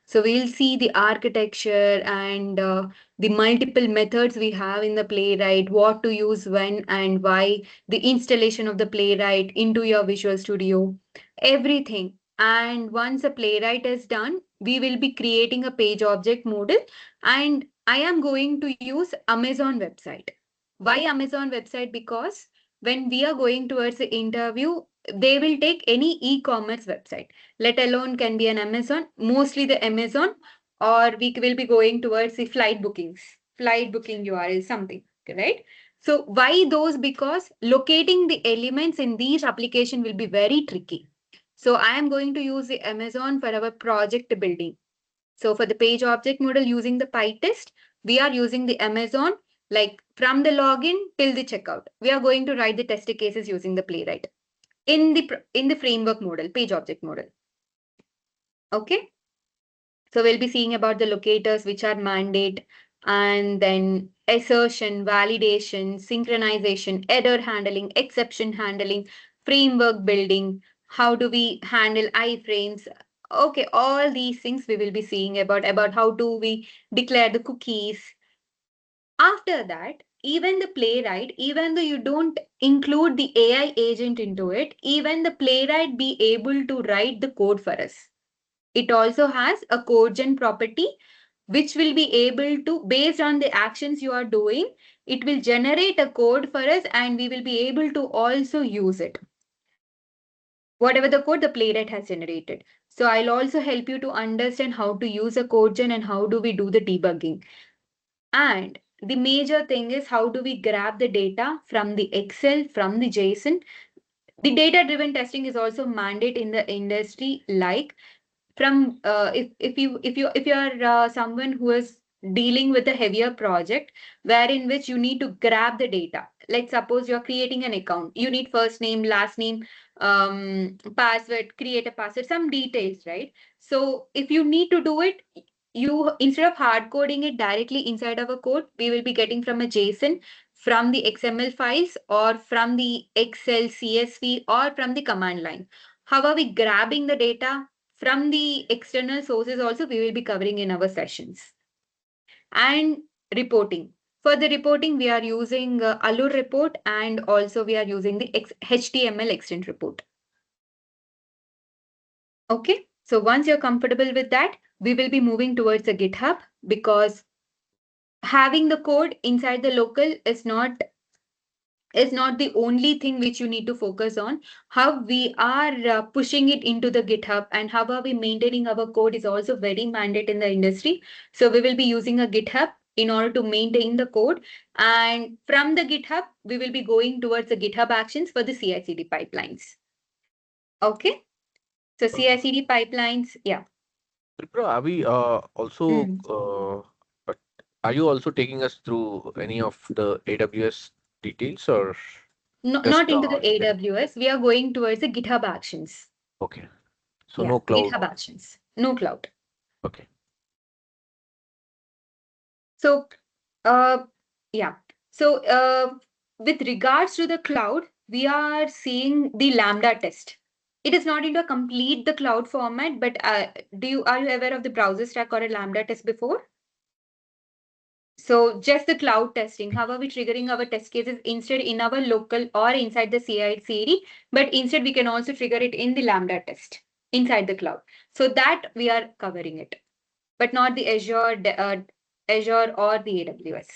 So we'll see the architecture and the multiple methods we have in the Playwright, what to use when and why, the installation of the Playwright into your Visual Studio, everything. And once a Playwright is done, we will be creating a page object model. And I am going to use Amazon website. Why Amazon website? Because when we are going towards the interview, they will take any e-commerce website, let alone can be an Amazon, mostly the Amazon, or we will be going towards the flight booking URL, something, right? So why those? Because locating the elements in these application will be very tricky. So I am going to use the Amazon for our project building. So for the page object model using the PyTest, we are using the Amazon, like from the login till the checkout. We are going to write the test cases using the Playwright in the framework model, page object model. Okay. So we'll be seeing about the locators, which are mandate, and then assertion, validation, synchronization, error handling, exception handling, framework building. How do we handle iframes? Okay, all these things we will be seeing about how do we declare the cookies. After that, even the Playwright, even though you don't include the AI agent into it, even the Playwright be able to write the code for us. It also has a code gen property, which will be able to, based on the actions you are doing, it will generate a code for us and we will be able to also use it. Whatever the code the Playwright has generated. So I'll also help you to understand how to use a code gen and how do we do the debugging. And the major thing is how do we grab the data from the Excel, from the JSON. The data-driven testing is also mandate in the industry, like from if you are someone who is dealing with a heavier project wherein which you need to grab the data, like suppose you're creating an account, you need first name, last name, password, create a password, some details, right? So if you need to do it, you, instead of hard coding it directly inside of a code, we will be getting from a JSON, from the XML files, or from the Excel CSV, or from the command line. How are we grabbing the data from the external sources? Also we will be covering in our sessions. And reporting. For the reporting, we are using Allure report, and also we are using the HTML extent report. Okay, so once you're comfortable with that, we will be moving towards the GitHub, because having the code inside the local is not the only thing which you need to focus on. How we are pushing it into the GitHub and how are we maintaining our code is also very mandate in the industry. So we will be using a GitHub in order to maintain the code. And from the GitHub, we will be going towards the GitHub actions for the CI/CD pipelines. Okay. So CI/CD pipelines, yeah.
Tripura, are we also are you also taking us through any of the AWS details or
No,
just
not into the AWS. We are going towards the GitHub actions.
okay. So
Yeah,
no cloud.
GitHub actions, no cloud.
Okay.
So, yeah. So, with regards to the cloud, we are seeing the Lambda test. It is not into a complete the cloud format, but are you aware of the browser stack or a Lambda test before? So just the cloud testing. How are we triggering our test cases instead in our local or inside the CI/CD? But instead we can also trigger it in the Lambda test inside the cloud. So that we are covering it, but not the Azure or the AWS.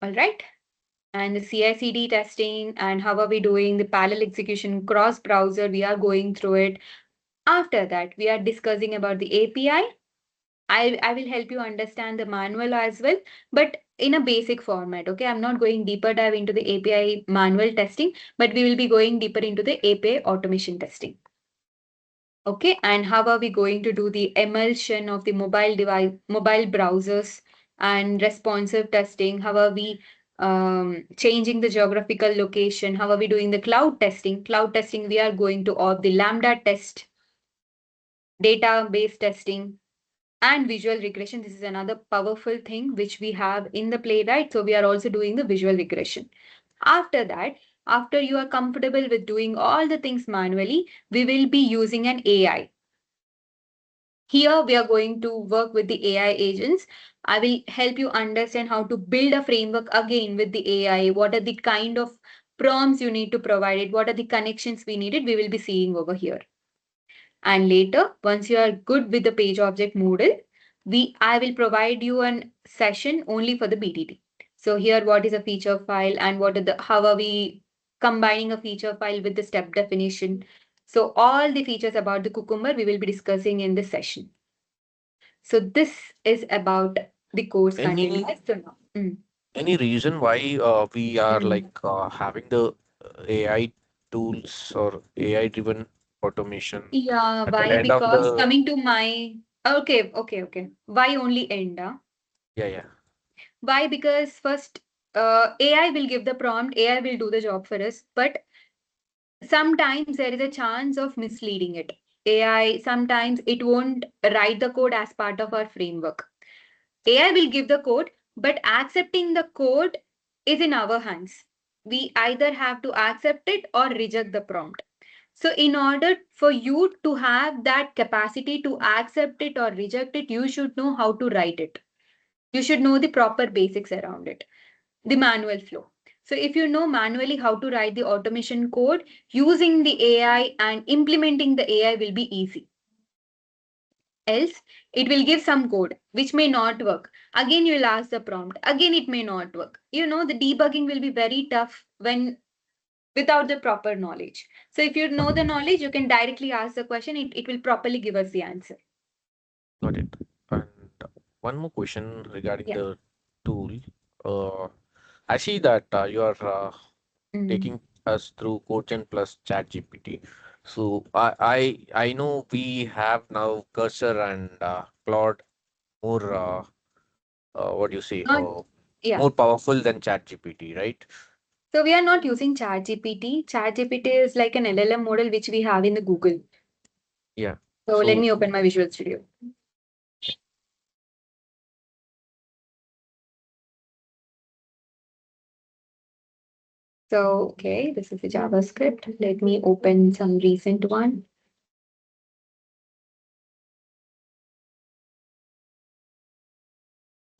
All right. And the CI/CD testing and how are we doing the parallel execution cross browser? We are going through it. After that, we are discussing about the API. I will help you understand the manual as well, but in a basic format. Okay, I'm not going deeper dive into the API manual testing, but we will be going deeper into the API automation testing. Okay, and how are we going to do the emulsion of the mobile device, mobile browsers and responsive testing? How are we changing the geographical location? How are we doing the cloud testing? Cloud testing, we are going to opt the Lambda test, database testing, and visual regression. This is another powerful thing which we have in the Playwright. So we are also doing the visual regression. After that, after you are comfortable with doing all the things manually, we will be using an AI. Here we are going to work with the AI agents. I will help you understand how to build a framework again with the AI. What are the kind of prompts you need to provide it? What are the connections we needed? We will be seeing over here. And later, once you are good with the page object model, I will provide you a session only for the BTT. So here, what is a feature file and how are we combining a feature file with the step definition? So all the features about the Cucumber we will be discussing in this session. So this is about the course
Any
content. So now,
any reason why we are
Mm.
like having the AI tools or AI driven automation
Yeah,
at the
why?
end of
Because
the
coming to my okay. Why only end?
yeah.
Why? Because first, AI will give the prompt, AI will do the job for us, but sometimes there is a chance of misleading it. AI, sometimes it won't write the code as part of our framework. AI will give the code, but accepting the code is in our hands. We either have to accept it or reject the prompt. So, in order for you to have that capacity to accept it or reject it, you should know how to write it. You should know the proper basics around it, the manual flow. So if you know manually how to write the automation code, using the AI and implementing the AI will be easy. Else, it will give some code which may not work. Again, you will ask the prompt. Again, it may not work. You know, the debugging will be very tough when without the proper knowledge. So if you know the knowledge, you can directly ask the question. It will properly give us the answer.
Got it. And one more question regarding
Yeah.
the tool. I see that you are
Mm.
taking us through Cochin plus ChatGPT. So I know we have now Cursor and Claude more what do you say
Not, yeah.
more powerful than ChatGPT, right?
So we are not using ChatGPT. ChatGPT is like an LLM model which we have in the Google.
Yeah.
So let
So
me open my Visual Studio. So, okay, this is the JavaScript. Let me open some recent one.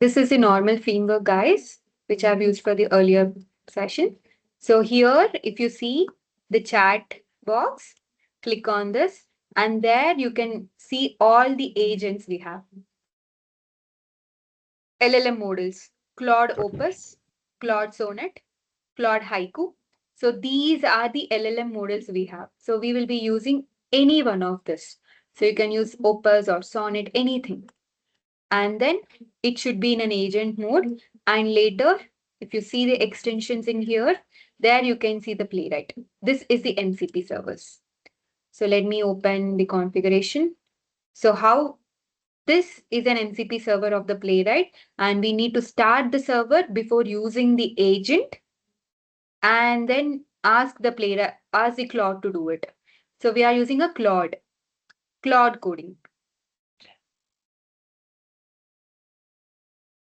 This is the normal framework, guys, which I've used for the earlier session. So here, if you see the chat box, click on this, and there you can see all the agents we have. LLM models, Claude Opus, Claude Sonnet, Claude Haiku. So these are the LLM models we have. So we will be using any one of this. So you can use Opus or Sonnet, anything. And then it should be in an agent mode. And later, if you see the extensions in here, there you can see the Playwright. This is the MCP servers. So let me open the configuration. So how this is an MCP server of the Playwright, and we need to start the server before using the agent and then ask the Playwright, ask the Claude to do it. So we are using a Claude coding.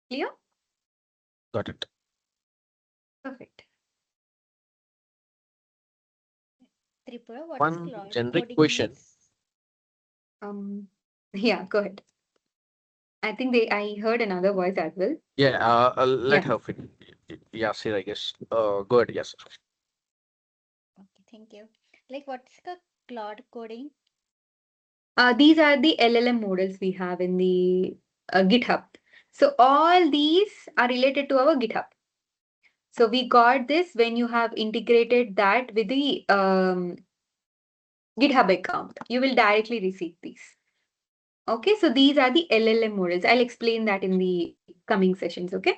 Clear?
got it.
Perfect.
Tripura, what is
One
cloud
generic
coding
question.
means?
Um, yeah, go ahead. I think I heard another voice as well.
Yeah, let
Yeah.
her finish. Yasir, I guess. Go ahead, yes.
Okay, thank you. Like, what's the cloud coding?
These are the LLM models we have in the GitHub. So all these are related to our GitHub. So we got this when you have integrated that with the GitHub account. You will directly receive these. Okay, so these are the LLM models. I'll explain that in the coming sessions. Okay.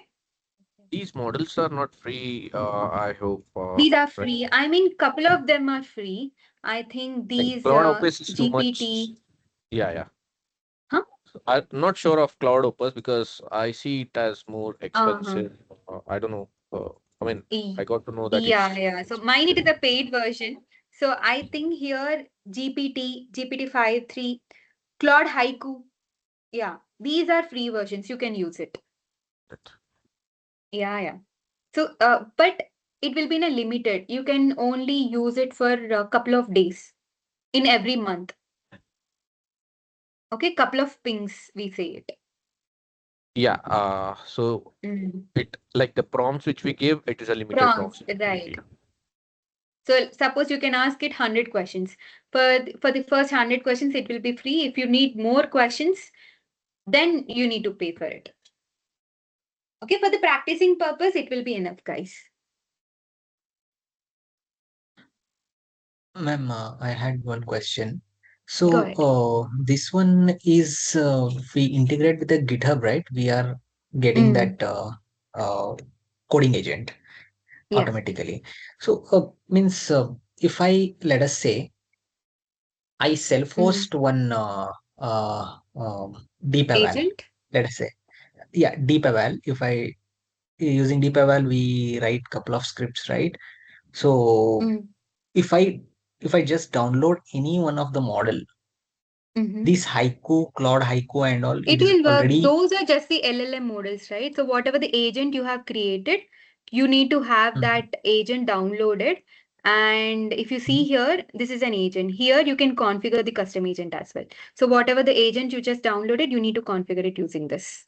These models are not free, I hope,
These are
right?
free. I mean, couple of them are free. I think
Like
these
Cloud Opus is too much.
GPT.
Yeah, yeah.
Huh?
I'm not sure of Cloud Opus because I see it as more
Uh-huh.
expensive. I don't know. I mean, I
E-
got to know that
Yeah,
it's
yeah. So mine it is a paid version. So I think here GPT 5, 3, Claude Haiku. Yeah, these are free versions. You can use it. Yeah, yeah. So, but it will be in a limited. You can only use it for a couple of days in every month. Okay, couple of pings, we say it.
yeah. So
Mm.
it like the prompts which we give, it is a limited
Prompts,
prompts.
right. So suppose you can ask it 100 questions. For the first 100 questions, it will be free. If you need more questions, then you need to pay for it. Okay, for the practicing purpose, it will be enough, guys.
Ma'am, I had one question.
Go
So,
ahead.
this one is we integrate with the GitHub, right? We are getting
Mm,
that coding agent
yeah.
automatically. So, means if I let us say I
Mm.
self-host one deep eval,
Agent?
let us say, yeah, deep eval. If I using deep eval, we write couple of scripts, right? So
Mm.
if I just download any one of the model,
Mm-hmm.
this haiku, Claude haiku and all,
It
it is
will work.
already.
Those are just the LLM models, right? So whatever the agent you have created, you need to have
Mhm,
that agent downloaded. And if you see
mhm.
here, this is an agent. Here you can configure the custom agent as well. So whatever the agent you just downloaded, you need to configure it using this.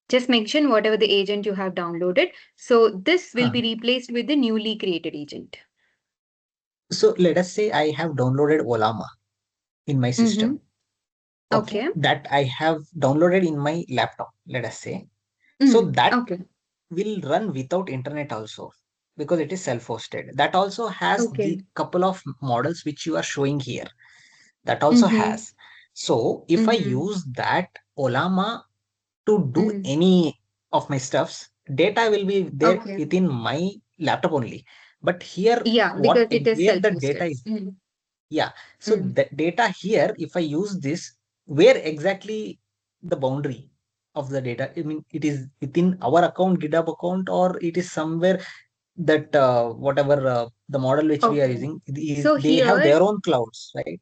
Just mention whatever the agent you have downloaded. So this will
Huh.
be replaced with the newly created agent.
So let us say I have downloaded Olama in my
Mm-hmm.
system. Okay,
Okay.
that I have downloaded in my laptop, let us say. So
Mm.
that
Okay.
will run without internet also because it is self-hosted. That also has the
Okay.
couple of models which you are showing here. That also
Mm-hmm.
has. So if I
Mm-hmm.
use that Olama to do
Mm.
any of my stuffs, data will be there
Okay.
within my laptop only. But here,
Yeah, because it is
where the data
self-hosted.
is,
Mm.
yeah. So
Mm.
the data here, if I use this, where exactly the boundary of the data? I mean, it is within our account, GitHub account, or it is somewhere that whatever the model which we are
Okay.
using,
So
they have
here,
their own clouds, right?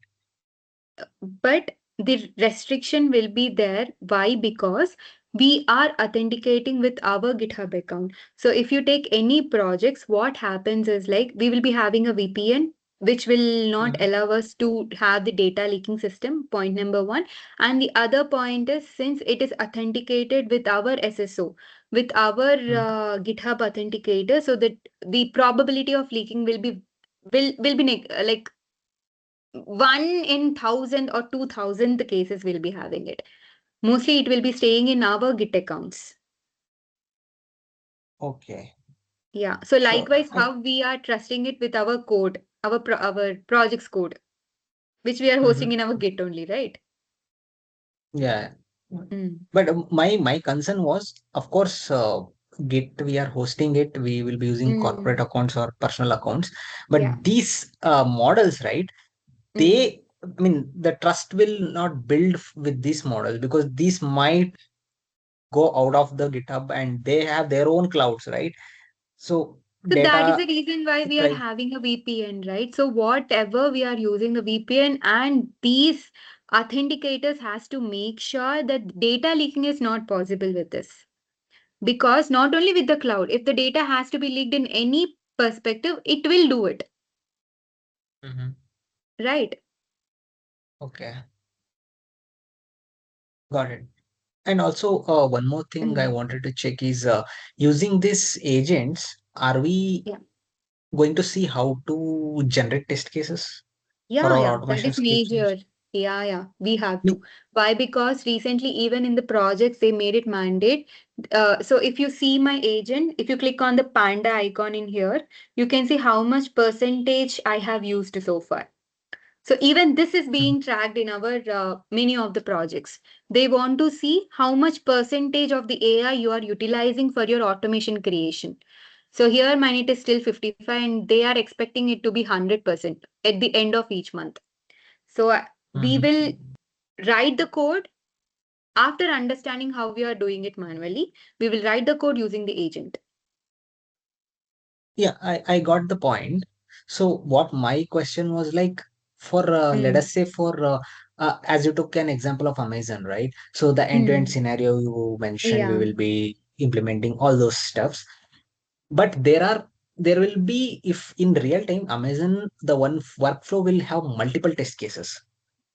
but the restriction will be there. Why? Because we are authenticating with our GitHub account. So if you take any projects, what happens is like we will be having a VPN, which will not
Mhm.
allow us to have the data leaking system, point number one. And the other point is since it is authenticated with our SSO, with our
Mhm.
GitHub authenticator, so that the probability of leaking will be like 1 in 1,000 or 2,000 the cases will be having it. Mostly it will be staying in our Git accounts.
Okay,
Yeah. So
sure.
likewise, how we are trusting it with our code, our project's code, which we are hosting
Mhm.
in our Git only, right?
Yeah.
Mm.
But my concern was, of course, Git, we are hosting it. We will be using corporate
Mm.
accounts or personal accounts.
Yeah.
But these models, right?
Mm.
I mean, the trust will not build with these models because these might go out of the GitHub and they have their own clouds, right? So
So that is
data
the reason why we are
price.
having a VPN, right? So whatever we are using the VPN and these authenticators has to make sure that data leaking is not possible with this. Because not only with the cloud, if the data has to be leaked in any perspective, it will do it,
Mhm.
right?
Okay. Got it. And also, one more thing I wanted to check is using these agents, are we
Yeah.
going to see how to generate test cases for
Yeah,
our
yeah, that
automation
is
scripts?
major. Yeah, we have to. Why? Because recently, even in the projects, they made it mandate. So if you see my agent, if you click on the panda icon in here, you can see how much percentage I have used so far. So even this is being tracked in our many of the projects. They want to see how much percentage of the AI you are utilizing for your automation creation. So here mine it is still 55 and they are expecting it to be 100% at the end of each month. So we
Mhm.
will write the code after understanding how we are doing it manually. We will write the code using the agent.
Yeah, I got the point. So what my question was like for let
Mm.
us say for as you took an example of Amazon, right? So the end-to-end
Mm.
scenario you mentioned, we
Yeah.
will be implementing all those stuffs. But there will be, if in real time Amazon, the one workflow will have multiple test cases,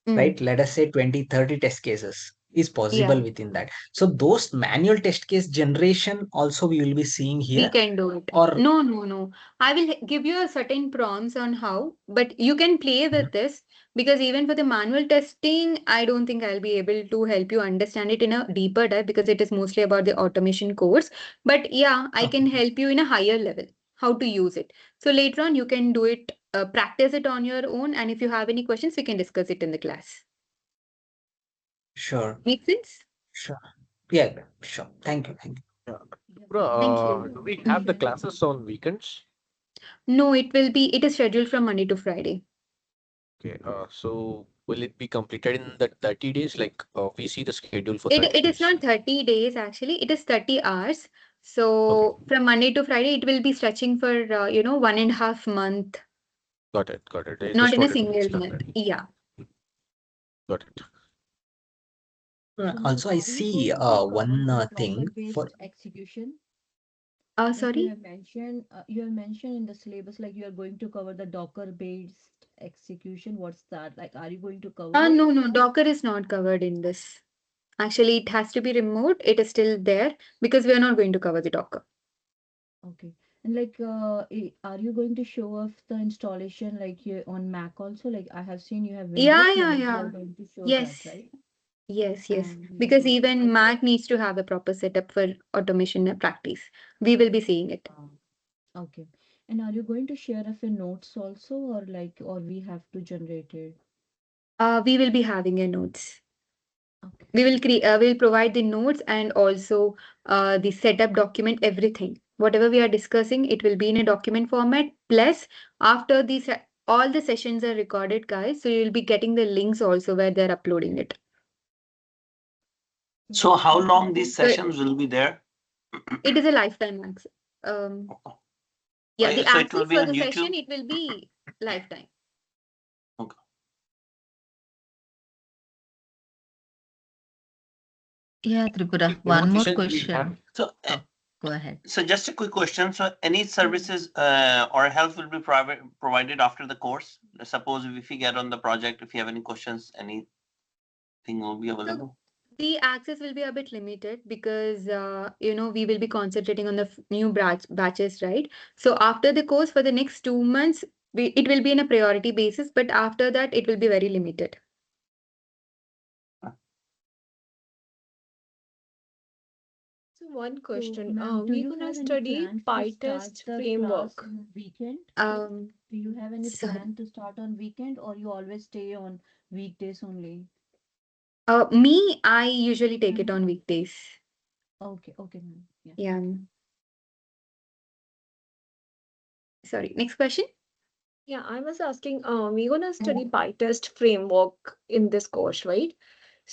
Mm.
right? Let us say 20, 30 test cases is possible
Yeah.
within that. So those manual test case generation also we will be seeing
We
here,
can do it.
or
No. I will give you a certain prompts on how, but you can play with this because even for the manual testing, I don't think I'll be able to help you understand it in a deeper dive because it is mostly about the automation course. But yeah, I can
okay,
help you in a higher level how to use it. So later on, you can do it, practice it on your own. And if you have any questions, we can discuss it in the class.
sure,
Make sense?
sure. Yeah, sure. Thank you. Thank you.
Yeah.
Yeah,
Bro,
Thank
so
you.
do we have the
Mhm.
classes on weekends?
No, it is scheduled from Monday to Friday.
Okay, so will it be completed in the 30 days? Like we see the schedule for
It
30
it is
days.
not 30 days actually. It is 30 hours.
Okay,
So from Monday to Friday, it will be stretching for 1.5 month,
got it. I
not
just
in a
wanted to
single
understand
month.
that.
Yeah.
Got it.
so ma'am,
Also, I
are we
see
going to cover
one
the
thing for
Docker-based execution? Like
Sorry.
you have mentioned in the syllabus, like you are going to cover the Docker-based execution. What's that? Like, are you going to cover it?
No. Docker is not covered in this. Actually, it has to be removed. It is still there because we are not going to cover the Docker.
Okay. And like, are you going to show off the installation like here on Mac also? Like I have seen you have
Yeah,
Windows,
yeah,
like you are
yeah.
going to show that,
Yes.
right?
Yes.
And
Because even Mac needs to have a proper setup for automation and practice. We will be seeing it.
okay. And are you going to share of your notes also, or like, or we have to generate it?
We will be having a notes.
Okay.
We'll provide the notes and also the setup document, everything. Whatever we are discussing, it will be in a document format. Plus, after all the sessions are recorded, guys, so you'll be getting the links also where they're uploading it.
So how
Like,
long these
So
sessions will be there?
it is a lifetime access. Um, yeah, the
So it will
access
be
for
on
the session,
YouTube?
it will be lifetime.
Okay.
Yeah, Tripura, one more
Demonstration we have.
question.
So,
Oh, go ahead.
so just a quick question. So any services or help will be provided after the course? Suppose if you get on the project, if you have any questions, anything will be
So
available?
the access will be a bit limited because we will be concentrating on the new batches, right? So after the course for the next 2 months, it will be in a priority basis, but after that it will be very limited.
So one
so
question.
ma'am, do
We're
you
gonna
have any
study
plans to start
PyTest
the class
framework.
on weekend?
Um,
Do you have any
sorry.
plan to start on weekend, or you always stay on weekdays only?
I usually take it on weekdays.
Okay, ma'am. Yeah.
Yeah. Sorry. Next question.
Yeah, I was asking, we're gonna study PyTest framework in this course, right?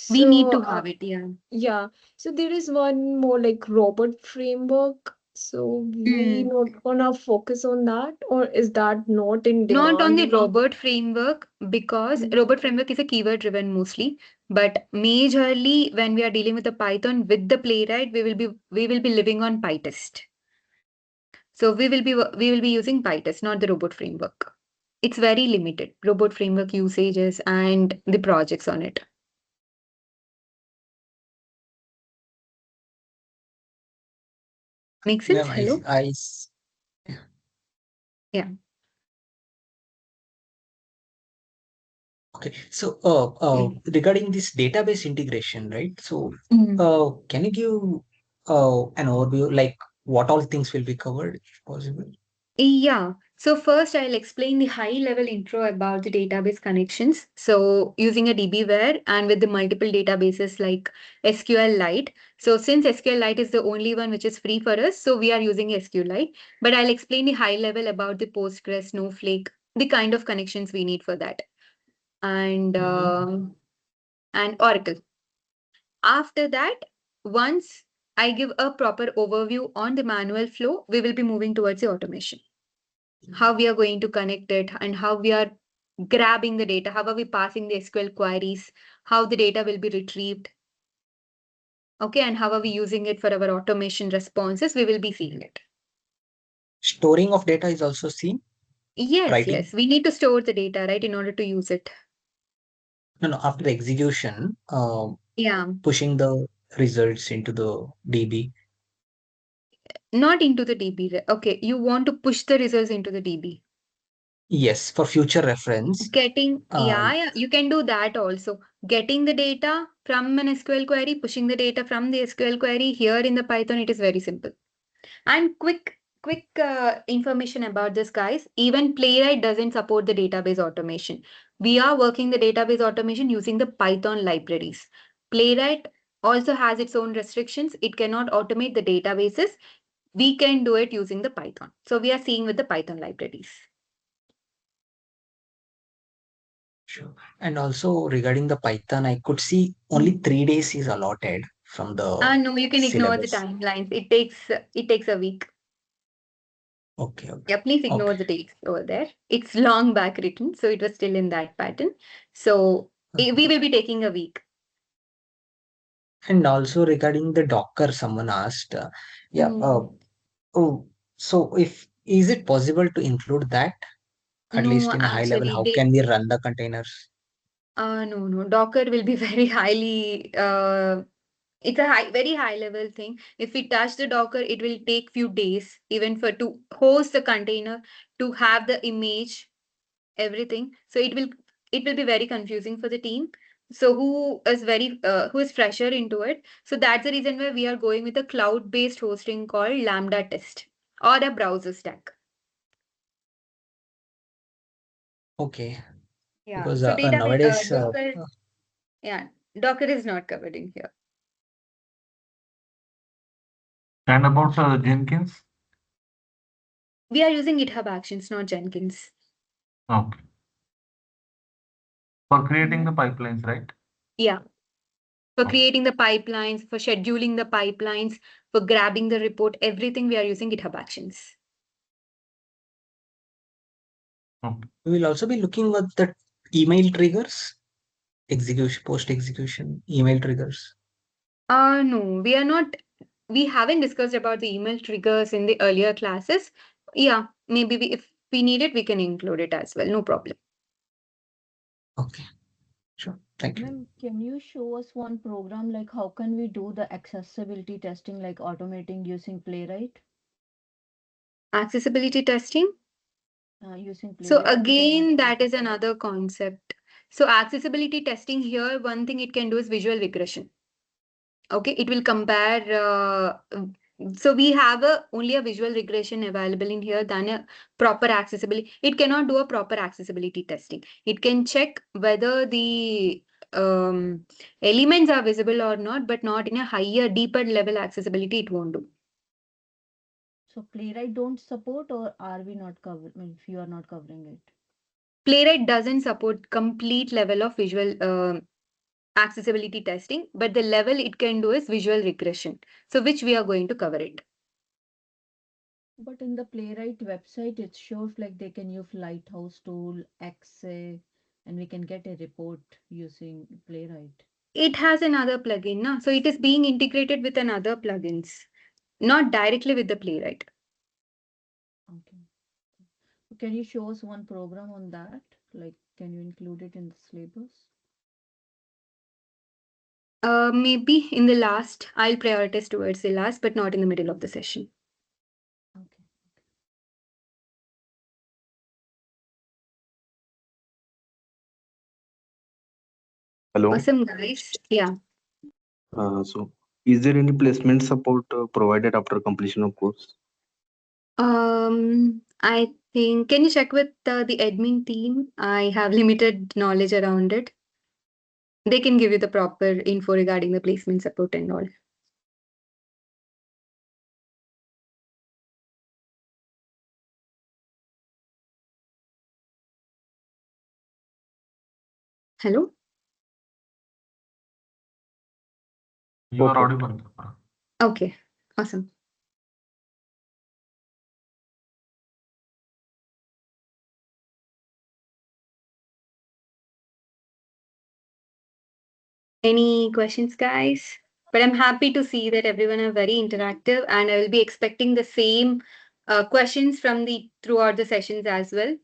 We need
So,
to have it. Yeah.
yeah, so there is one more like robot framework. So we
Mm.
not gonna focus on that, or is that not in
Not on
demand?
the robot framework because
Mhm.
robot framework is a keyword driven mostly, but majorly when we are dealing with the Python with the Playwright, we will be living on PyTest. So we will be using PyTest, not the robot framework. It's very limited robot framework usages and the projects on it. Make
Yeah,
sense? Hello? Yeah.
Okay. So, regarding this database integration, right? So,
Mm.
can you give an overview, like what all things will be covered, if possible?
Yeah. So first I'll explain the high level intro about the database connections. So using a DBware and with the multiple databases like SQLite. So since SQLite is the only one which is free for us, so we are using SQLite. But I'll explain the high level about the Postgres, Snowflake, the kind of connections we need for that. And Oracle. After that, once I give a proper overview on the manual flow, we will be moving towards the automation. How we are going to connect it and how we are grabbing the data, how are we passing the SQL queries, how the data will be retrieved. Okay, and how are we using it for our automation responses? We will be seeing it.
Storing of data is also seen.
Yes,
Writing?
yes. We need to store the data, right, in order to use it.
No, after the execution,
Yeah.
pushing the results into the DB.
Not into the DB. Okay, you want to push the results into the DB.
Yes, for future reference.
Yeah, you can do that also. Getting the data from an SQL query, pushing the data from the SQL query. Here in the Python, it is very simple. And quick information about this, guys. Even Playwright doesn't support the database automation. We are working the database automation using the Python libraries. Playwright also has its own restrictions. It cannot automate the databases. We can do it using the Python. So we are seeing with the Python libraries.
Sure. And also regarding the Python, I could see only 3 days is allotted from the
No, you can ignore the
syllabus.
timelines. It takes a week.
Okay, okay.
Yeah, please ignore the dates over there. It's long back written, so it was still in that pattern. So we will be taking a week.
And also regarding the Docker, someone asked, so is it possible to include that at
No,
least in a high level?
actually,
How can we run the containers?
no. Docker will be very highly, it's a very high level thing. If we touch the Docker, it will take few days even to host the container, to have the image, everything. So it will be very confusing for the team. So who is fresher into it. So that's the reason why we are going with a cloud-based hosting called Lambda Test or a browser stack.
Okay.
Yeah.
Because
So
nowadays,
Docker is not covered in here.
And about Jenkins?
We are using GitHub Actions, not Jenkins.
Okay. For creating the pipelines, right?
Yeah. For creating the pipelines, for scheduling the pipelines, for grabbing the report, everything we are using GitHub Actions.
we will also be looking at the email triggers, execution, post-execution email triggers.
No, we are not. We haven't discussed about the email triggers in the earlier classes. Yeah, maybe if we need it, we can include it as well. No problem.
Okay, sure. Thank you.
Ma'am, can you show us one program like how can we do the accessibility testing like automating using Playwright?
Accessibility testing?
Using
So
Playwright.
again, that is another concept. So accessibility testing here, one thing it can do is visual regression. Okay, it will compare. So we have only a visual regression available in here than a proper accessibility. It cannot do a proper accessibility testing. It can check whether the elements are visible or not, but not in a higher, deeper level accessibility. It won't do.
So Playwright don't support, or are we not covering? If you are not covering it,
Playwright doesn't support complete level of visual accessibility testing, but the level it can do is visual regression. So which we are going to cover it.
but in the Playwright website, it shows like they can use Lighthouse tool, XA, and we can get a report using Playwright.
It has another plugin, no? So it is being integrated with another plugins, not directly with the Playwright.
Okay. Can you show us one program on that? Like, can you include it in the syllabus?
Maybe in the last, I'll prioritize towards the last, but not in the middle of the session.
Hello.
Awesome, guys. Yeah.
So, is there any placement support provided after completion of course?
I think, can you check with the admin team? I have limited knowledge around it. They can give you the proper info regarding the placement support and all. Hello?
You are
Okay.
audible.
Okay, awesome. Any questions, guys? But I'm happy to see that everyone are very interactive, and I will be expecting the same questions from the throughout the sessions as well.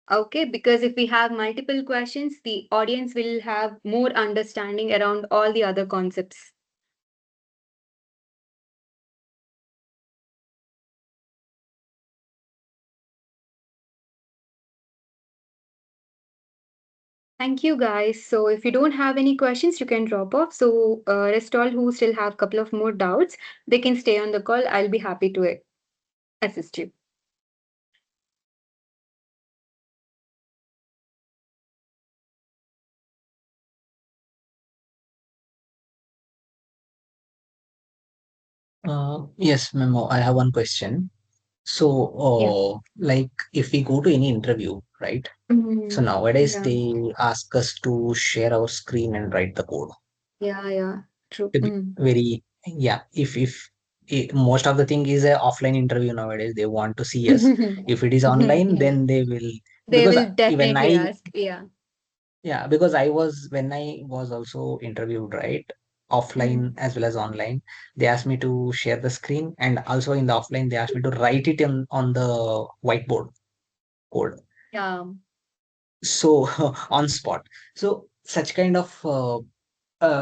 Okay, because if we have multiple questions, the audience will have more understanding around all the other concepts. Thank you, guys. So if you don't have any questions, you can drop off. So rest all who still have a couple of more doubts, they can stay on the call. I'll be happy to assist you.
Yes, Memo, I have one question. So,
Yeah.
like if we go to any interview, right? So nowadays
Yeah.
they ask us to share our screen and write the code.
Yeah. True.
To be very, yeah, most of the thing is a offline interview nowadays. They want to see us. If it is online,
Yeah.
then they will,
They
because
will
even
definitely
I,
ask. Yeah.
yeah, because when I was also interviewed, right? Offline as well as online, they asked me to share the screen, and also in the offline, they asked me to write it on the whiteboard code.
Yeah.
So on spot. So such kind of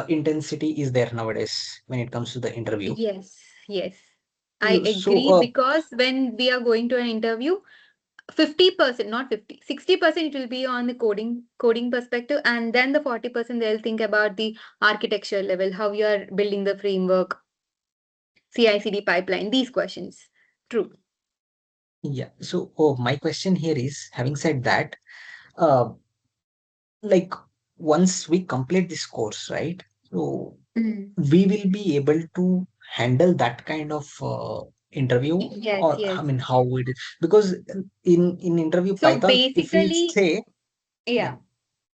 intensity is there nowadays when it comes to the interview.
Yes. I
So
agree because when we are going to an interview, 50%, not 50, 60% it will be on the coding perspective, and then the 40% they'll think about the architecture level, how you are building the framework, CI/CD pipeline, these questions. True.
yeah, so my question here is, having said that, uh, like once we complete this course, right? So we will be able to handle that kind of interview, or I
Yes.
mean, how it is, because in interview
So
Python, if we
basically,
say, yeah,
yeah,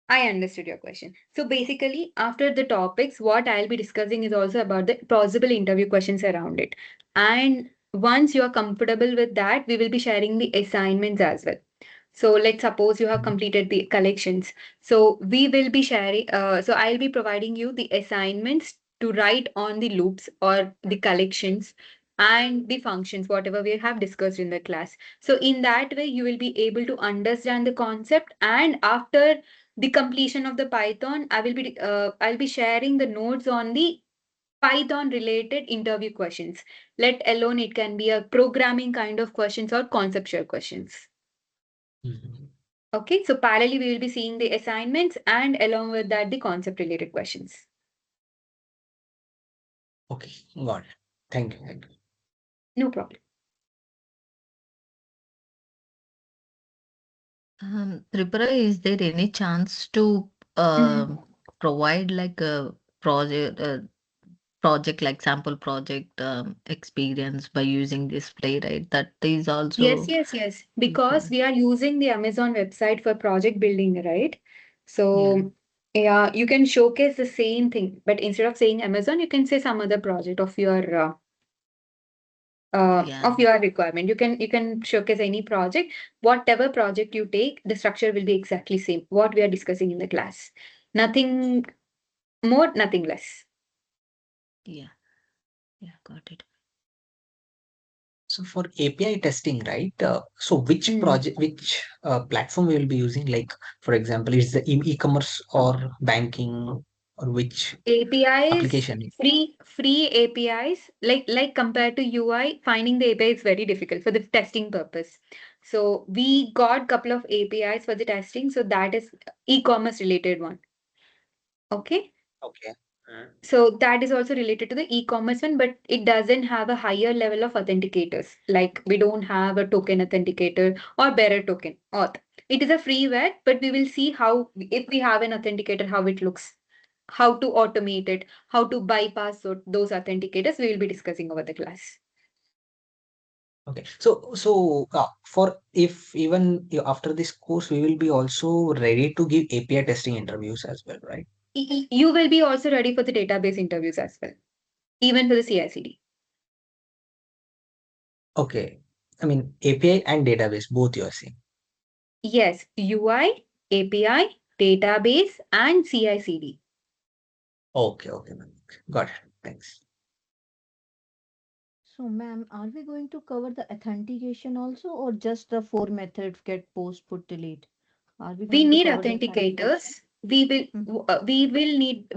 I understood your question. So basically, after the topics, what I'll be discussing is also about the possible interview questions around it. And once you are comfortable with that, we will be sharing the assignments as well. So let's suppose you have completed the collections. So we will be sharing, so I'll be providing you the assignments to write on the loops or the collections and the functions, whatever we have discussed in the class. So in that way, you will be able to understand the concept. And after the completion of the Python, I'll be sharing the notes on the Python related interview questions. Let alone it can be a programming kind of questions or conceptual questions. Okay, so parallelly we will be seeing the assignments and along with that the concept related questions.
okay, got it. Thank you.
No problem.
Tripura, is there any chance to provide like a project like sample project experience by using this Playwright? That is also
Yes. Because we are using the Amazon website for project building, right? So yeah, you can showcase the same thing, but instead of saying Amazon, you can say some other project of your requirement. You can showcase any project. Whatever project you take, the structure will be exactly same. What we are discussing in the class. Nothing more, nothing less.
Yeah, got it.
So for API testing, right? So which project, which platform we will be using? Like, for example, is the e-commerce or banking, or which
APIs,
application?
free APIs, like compared to UI, finding the API is very difficult for the testing purpose. So we got couple of APIs for the testing. So that is e-commerce related one. Okay.
Okay.
So that is also related to the e-commerce one, but it doesn't have a higher level of authenticators. Like we don't have a token authenticator or bearer token auth. It is a freeware, but we will see how, if we have an authenticator, how it looks, how to automate it, how to bypass those authenticators. We will be discussing over the class.
Okay. So for if even after this course, we will be also ready to give API testing interviews as well, right?
You will be also ready for the database interviews as well, even for the CI/CD.
Okay. I mean, API and database, both you are saying.
Yes, UI, API, database, and CI/CD.
Okay, okay, ma'am. Got it. Thanks.
So, ma'am, are we going to cover the authentication also, or just the four methods get post, put, delete? Are we
We
going to
need
cover the authentication?
authenticators. We will
Mhm.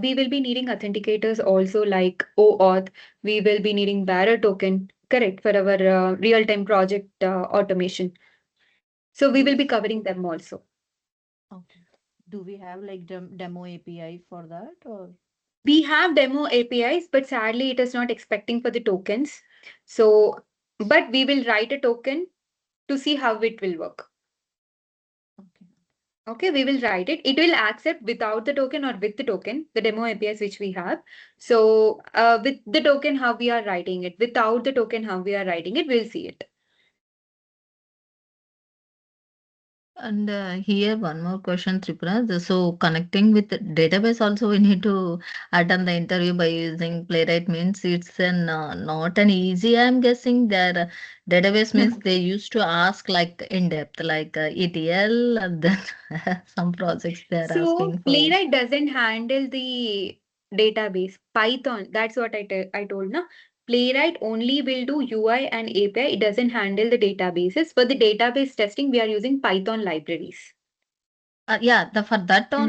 we will be needing authenticators also like OAuth. We will be needing bearer token, correct, for our real-time project automation. So we
Do
will
we
be covering them also.
okay? Do we have like demo API for that, or
We have demo APIs, but sadly it is not expecting for the tokens. So, but we will write a token to see how it will work.
okay?
Okay, we will write it. It will accept without the token or with the token, the demo APIs which we have. So with the token, how we are writing it. Without the token, how we are writing it, we'll see it.
And here one more question, Tripura. So connecting with the database also, we need to attend the interview by using Playwright means it's not an easy. I'm guessing their database means they used to ask like in depth, like ETL, and then some projects they're
So
asking for.
Playwright doesn't handle the database. Python, that's what I told na. Playwright only will do UI and API. It doesn't handle the databases. For the database testing, we are using Python libraries.
Yeah, for that
Mhm.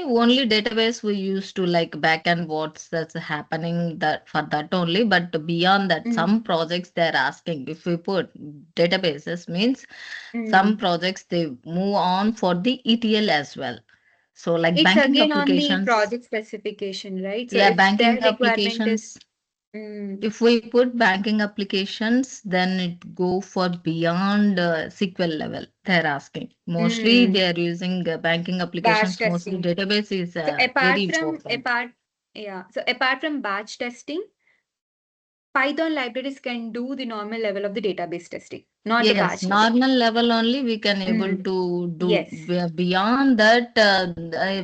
only database we used to like back and what's that's happening that for that only. But beyond that,
Mm.
some projects they're asking if we put databases means some
Mm.
projects they move on for the ETL as well. So like
It's
banking
again on the
applications,
project specification, right? So
yeah,
if their
banking
requirement is
applications. If we put banking applications, then it go for beyond SQL level. They're asking. Mostly
mm,
they are using banking
batch
applications. Mostly
testing.
database is
So
very important.
apart from batch testing, Python libraries can do the normal level of the database testing, not the
Yes,
batch level.
normal level only we can able
Mm.
to do.
Yes.
Beyond that,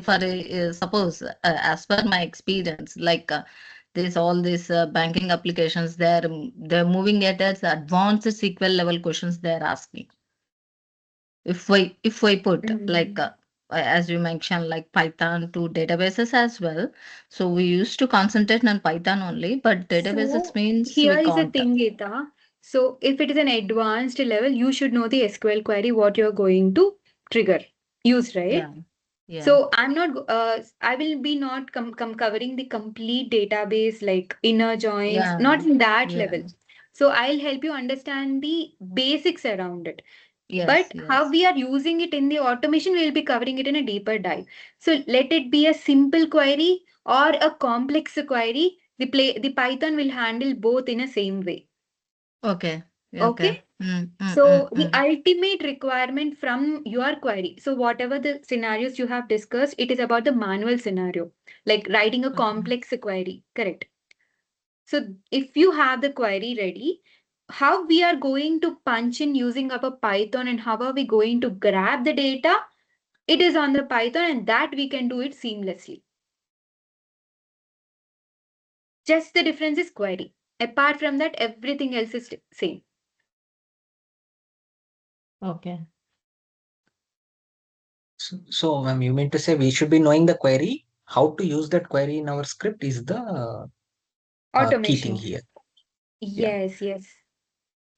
for suppose as per my experience, like this all these banking applications, they're moving at as advanced SQL level questions they're asking. If we put like
Mm.
as you mentioned like Python to databases as well, so we used to concentrate on Python only, but databases
So
means we
here is a
can't.
thing, Gita. So if it is an advanced level, you should know the SQL query, what you're going to trigger, use, right?
Yeah, yeah,
So I'm not, I will be not covering the complete database like inner joins,
yeah,
not in that
yeah,
level. So I'll help you understand the basics around it.
yes,
But how
yes.
we are using it in the automation, we'll be covering it in a deeper dive. So let it be a simple query or a complex query. The Python will handle both in a same way.
Okay, okay.
Okay. So the ultimate requirement from your query. So whatever the scenarios you have discussed, it is about the manual scenario, like writing a complex query. Correct. So if you have the query ready, how we are going to punch in using our Python and how are we going to grab the data? It is on the Python and that we can do it seamlessly. Just the difference is query. Apart from that, everything else is same.
Okay.
So, ma'am, you mean to say we should be knowing the query? How to use that query in our script is the key thing
Automation.
here. Yeah.
Yes, yes.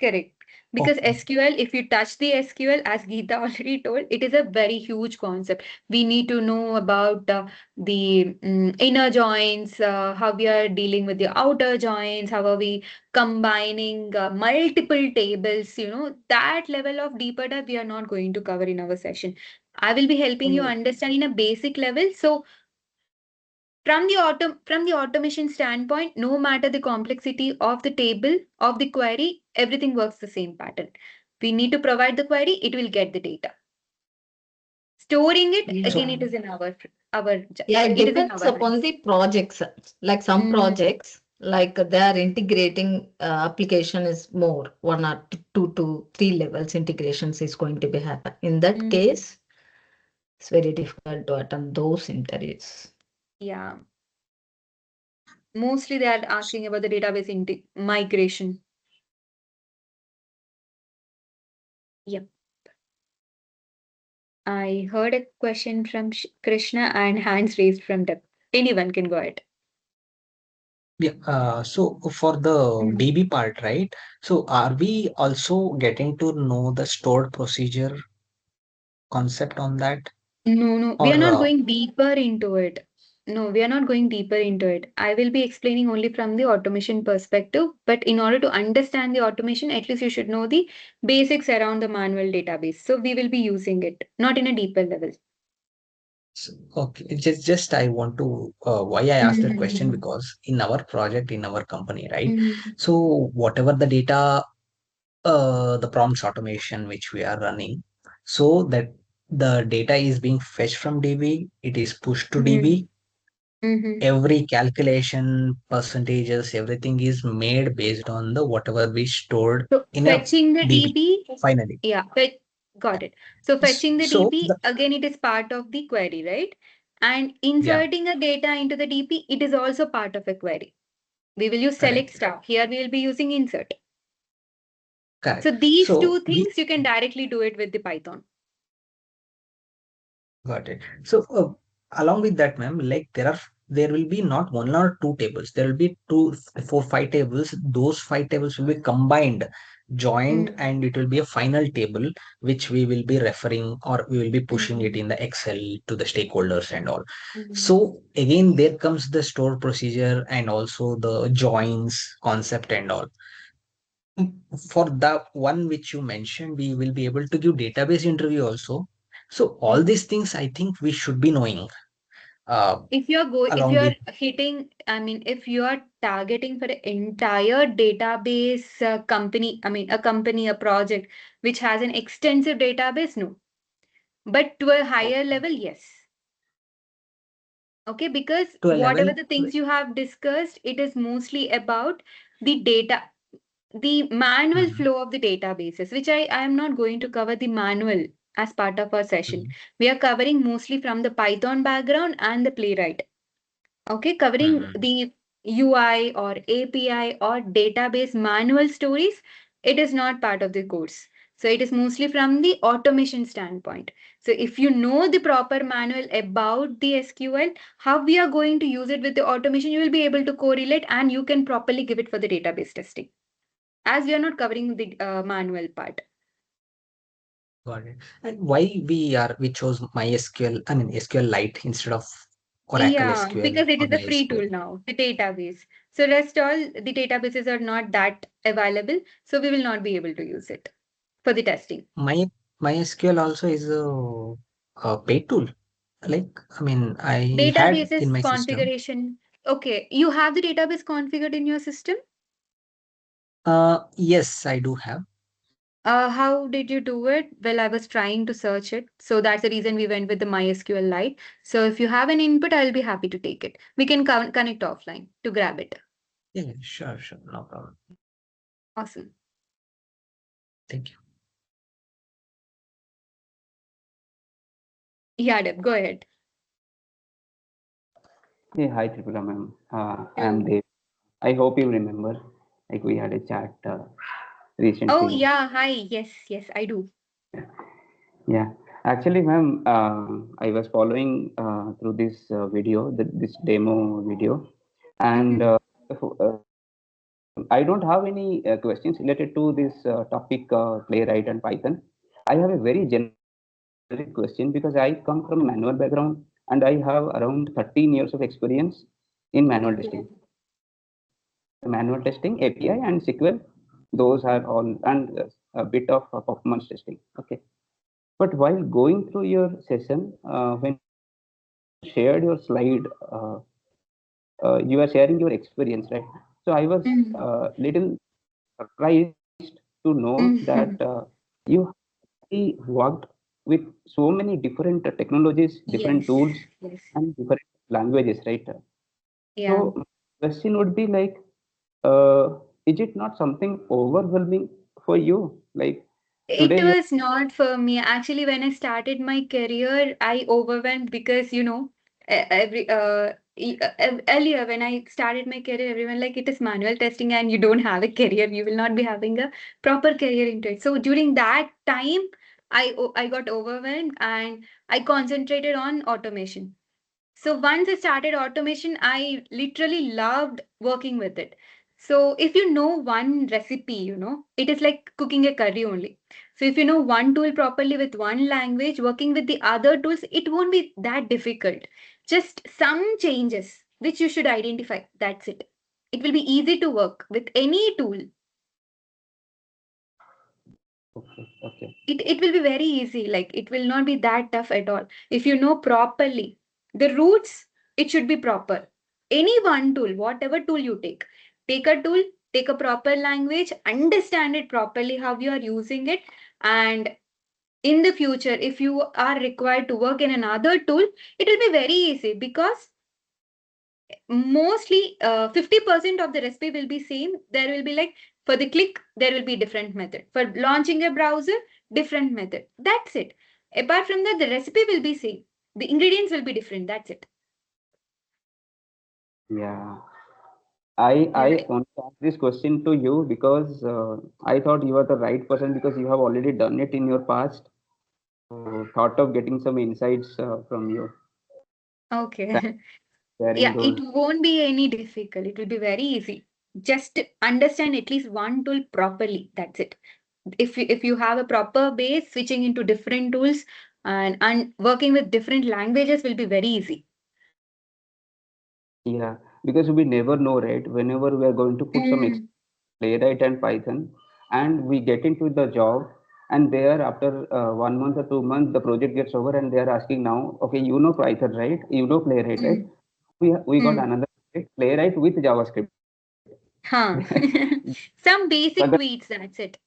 Correct. Because
Okay.
SQL, if you touch the SQL, as Geeta already told, it is a very huge concept. We need to know about the inner joins, how we are dealing with the outer joins, how are we combining multiple tables, that level of deeper dive we are not going to cover in our session. I will be helping you
Oh,
understand in a basic level. So from the automation standpoint, no matter the complexity of the table, of the query, everything works the same pattern. We need to provide the query, it will get the data. Storing it, again, it is in our
Yeah, it
it is in
depends
our
upon
hands.
the projects. Like some projects, like they are integrating application is more 1 or 2 to 3 levels integrations is going to be happen. In that case, it's very difficult to attend those interviews.
Yeah. Mostly they are asking about the database migration. Yep. I heard a question from Krishna and hands raised from Deb. Anyone can go ahead.
Yeah, so for the DB part, right? So are we also getting to know the stored procedure concept on that?
No, we
Or
are not going deeper into it. No, we are not going deeper into it. I will be explaining only from the automation perspective. But in order to understand the automation, at least you should know the basics around the manual database. So we will be using it, not in a deeper level.
okay, just I want to why I asked that question, because in our project, in our company, right? So whatever the data, the prompts automation which we are running, so that the data is being fetched from DB, it is pushed to DB. Every calculation, percentages, everything is made based on the whatever we stored in a
Fetching the DB,
finally.
yeah, got it. So fetching the
So
DB, again, it is part of the query, right? And inserting a data into the DB, it is also part of a query. We will use select star. Here we will be using insert.
Correct.
So these
So
two things you can directly do it with the Python.
Got it. So along with that, ma'am, like there will be not 1 or 2 tables. There will be 2, 4, 5 tables. Those 5 tables will be combined, joined, and it will be a final table which we will be referring, or we will be pushing it in the Excel to the stakeholders and all. So again, there comes the store procedure and also the joins concept and all. For the one which you mentioned, we will be able to give database interview also. So all these things, I think we should be knowing.
If
Along
you're
with
hitting, I mean, if you are targeting for an entire database company, I mean, a company, a project which has an extensive database, no. But to a higher level, yes. Okay, because
to a
whatever
level,
the things you have discussed, it is mostly about the data, the manual flow of the databases, which I am not going to cover the manual as part of our session. We are covering mostly from the Python background and the Playwright. Okay, covering the UI or API or database manual stories, it is not part of the course. So it is mostly from the automation standpoint. So if you know the proper manual about the SQL, how we are going to use it with the automation, you will be able to correlate and you can properly give it for the database testing. As we are not covering the manual part.
got it. And why we chose MySQL, I mean SQLite instead of Oracle
Yeah,
SQL
because it
or
is a free
MySQL?
tool now, the database. So rest all the databases are not that available, so we will not be able to use it for the testing.
MySQL also is a paid tool. Like, I mean, I had in
Databases
my system.
configuration. Okay, you have the database configured in your system?
Yes, I do have.
How did you do it? Well, I was trying to search it. So that's the reason we went with the MySQL Lite. So if you have an input, I'll be happy to take it. We can connect offline to grab it.
Yeah, sure, no problem.
Awesome.
Thank you.
Yeah, Deb, go ahead.
Hey, hi Tripura ma'am. I am Dev. I hope you remember, like we had a chat recently.
Oh yeah, hi. Yes, I do.
Yeah, actually, ma'am, I was following through this video, this demo video, and I don't have any questions related to this topic, Playwright and Python. I have a very generic question because I come from manual background and I have around 13 years of experience in manual testing. Manual testing, API and SQL, those are all, and a bit of performance testing. Okay. But while going through your session, when you shared your slide you are sharing your experience, right? So I was little surprised to know that you actually worked with so many different technologies, different
Yes,
tools,
yes.
and different languages, right?
Yeah.
So my question would be like, uh, is it not something overwhelming for you? Like
It
today, you
was not for me. Actually, when I started my career, I overwhelmed because, earlier when I started my career, everyone like it is manual testing and you don't have a career, you will not be having a proper career into it. So during that time, I got overwhelmed and I concentrated on automation. So once I started automation, I literally loved working with it. So if you know one recipe, it is like cooking a curry only. So if you know one tool properly with one language, working with the other tools, it won't be that difficult. Just some changes which you should identify. That's it. It will be easy to work with any tool.
okay.
It will be very easy. Like it will not be that tough at all. If you know properly the roots, it should be proper. Any one tool, whatever tool you take a tool, take a proper language, understand it properly how you are using it, and in the future, if you are required to work in another tool, it will be very easy because mostly 50% of the recipe will be same. There will be like for the click there will be different method, for launching a browser different method, that's it. Apart from that, the recipe will be same, the ingredients will be different, that's it.
Yeah. I want to ask this question to you because I thought you are the right person because you have already done it in your past. So thought of getting some insights from you. Thanks
Okay.
for sharing
Yeah, it
those.
won't be any difficult, it will be very easy. Just understand at least one tool properly, that's it. If you have a proper base, switching into different tools and working with different languages will be very easy.
Yeah, because we never know, right? Whenever we are going to put some Playwright and Python, and we get into the job, and there after 1 month or 2 months, the project gets over, and they are asking now, okay, you know Python, right? You know Playwright, right? We got another Playwright with JavaScript.
Huh. Some basic
But the,
tweaks, that's it.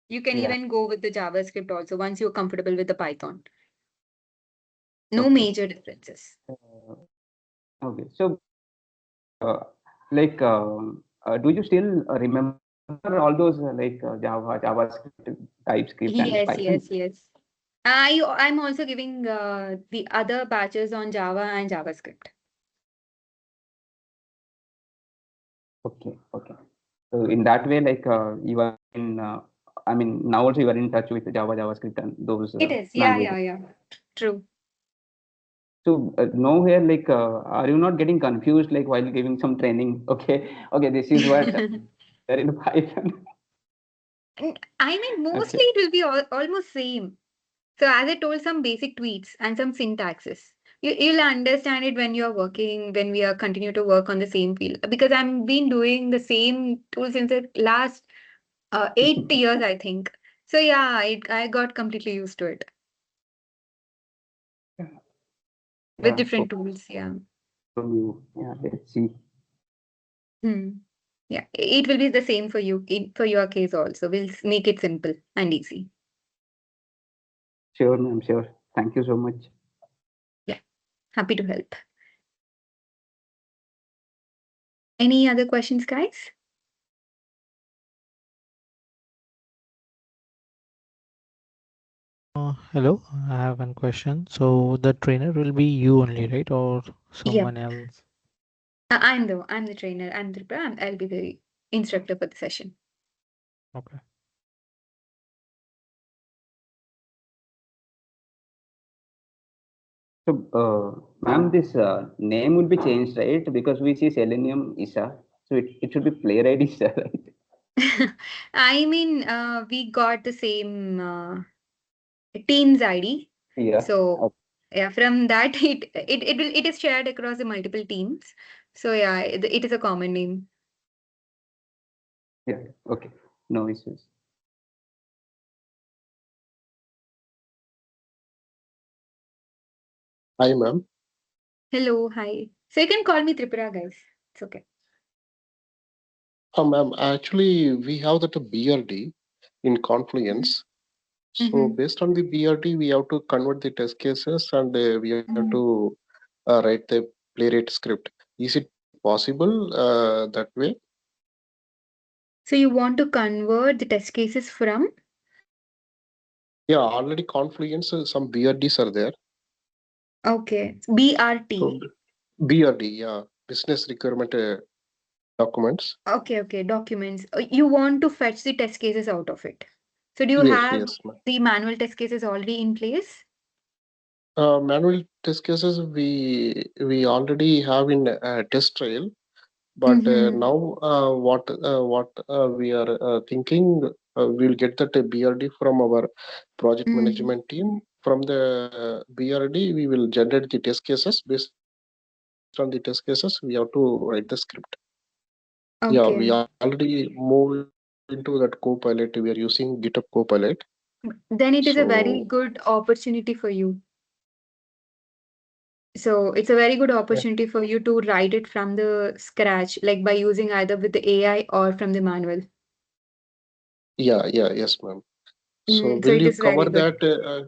You can
yeah,
even go with the JavaScript also once you're comfortable with the Python. No
okay,
major differences.
okay. So, like, do you still remember all those Java, JavaScript, TypeScript, and
Yes,
Python?
yes, yes. I'm also giving the other batches on Java and JavaScript.
Okay, okay. So in that way, like you are in, I mean, now also you are in touch with Java, JavaScript, and those
It is, yeah,
languages.
yeah, yeah. True.
So nowhere, like, are you not getting confused, like while giving some training? Okay, okay, this is what they're in Python.
And I mean, mostly
Okay,
it will be almost same. So as I told, some basic tweets and some syntaxes. You'll understand it when you're working, when we are continue to work on the same field. Because I've been doing the same tool since the last 8 years, I think. So yeah, I got completely used to it with
yeah,
different tools. Yeah.
from you. Yeah, let's see.
Hmm. Yeah, it will be the same for you for your case also. We'll make it simple and easy.
Sure, ma'am, sure. Thank you so much.
Yeah, happy to help. Any other questions, guys?
Hello, I have one question. So the trainer will be you only, right? Or
Yeah,
someone else?
I'm the trainer. I'll be the instructor for the session.
Okay.
So, ma'am, this name will be changed, right? Because we see Selenium Isha. So it should be Playwright Isha, right?
I mean, we got the same Teams ID.
Yeah.
So yeah, from that it is shared across the multiple teams. So yeah, it is a common name.
Yeah. Okay. No issues.
Hi, ma'am.
Hello, hi. So you can call me Tripura, guys. It's okay.
Ma'am, actually, we have that BRD in Confluence. So based on the BRD, we have to convert the test cases and we have to write the Playwright script. Is it possible that way?
So you want to convert the test cases from?
Yeah, already Confluence, some BRDs are there.
Okay, BRT.
So BRD, yeah, business requirement documents.
Okay, documents. You want to fetch the test cases out of it. So do you
Yes,
have
yes, ma'am.
the manual test cases already in place?
Manual test cases we already have in test trail, but now what we are thinking, we'll get that BRD from our project management team. From the BRD, we will generate the test cases. Based on the test cases, we have to write the script. Yeah, we
Okay.
already moved into that Copilot. We are using GitHub Copilot.
Then it is a very
So
good opportunity for you. So it's a very good opportunity for you to write it from the scratch, like by using either with the AI or from the manual.
yes, ma'am. So
So
will
it
you
is very
cover
good.
that?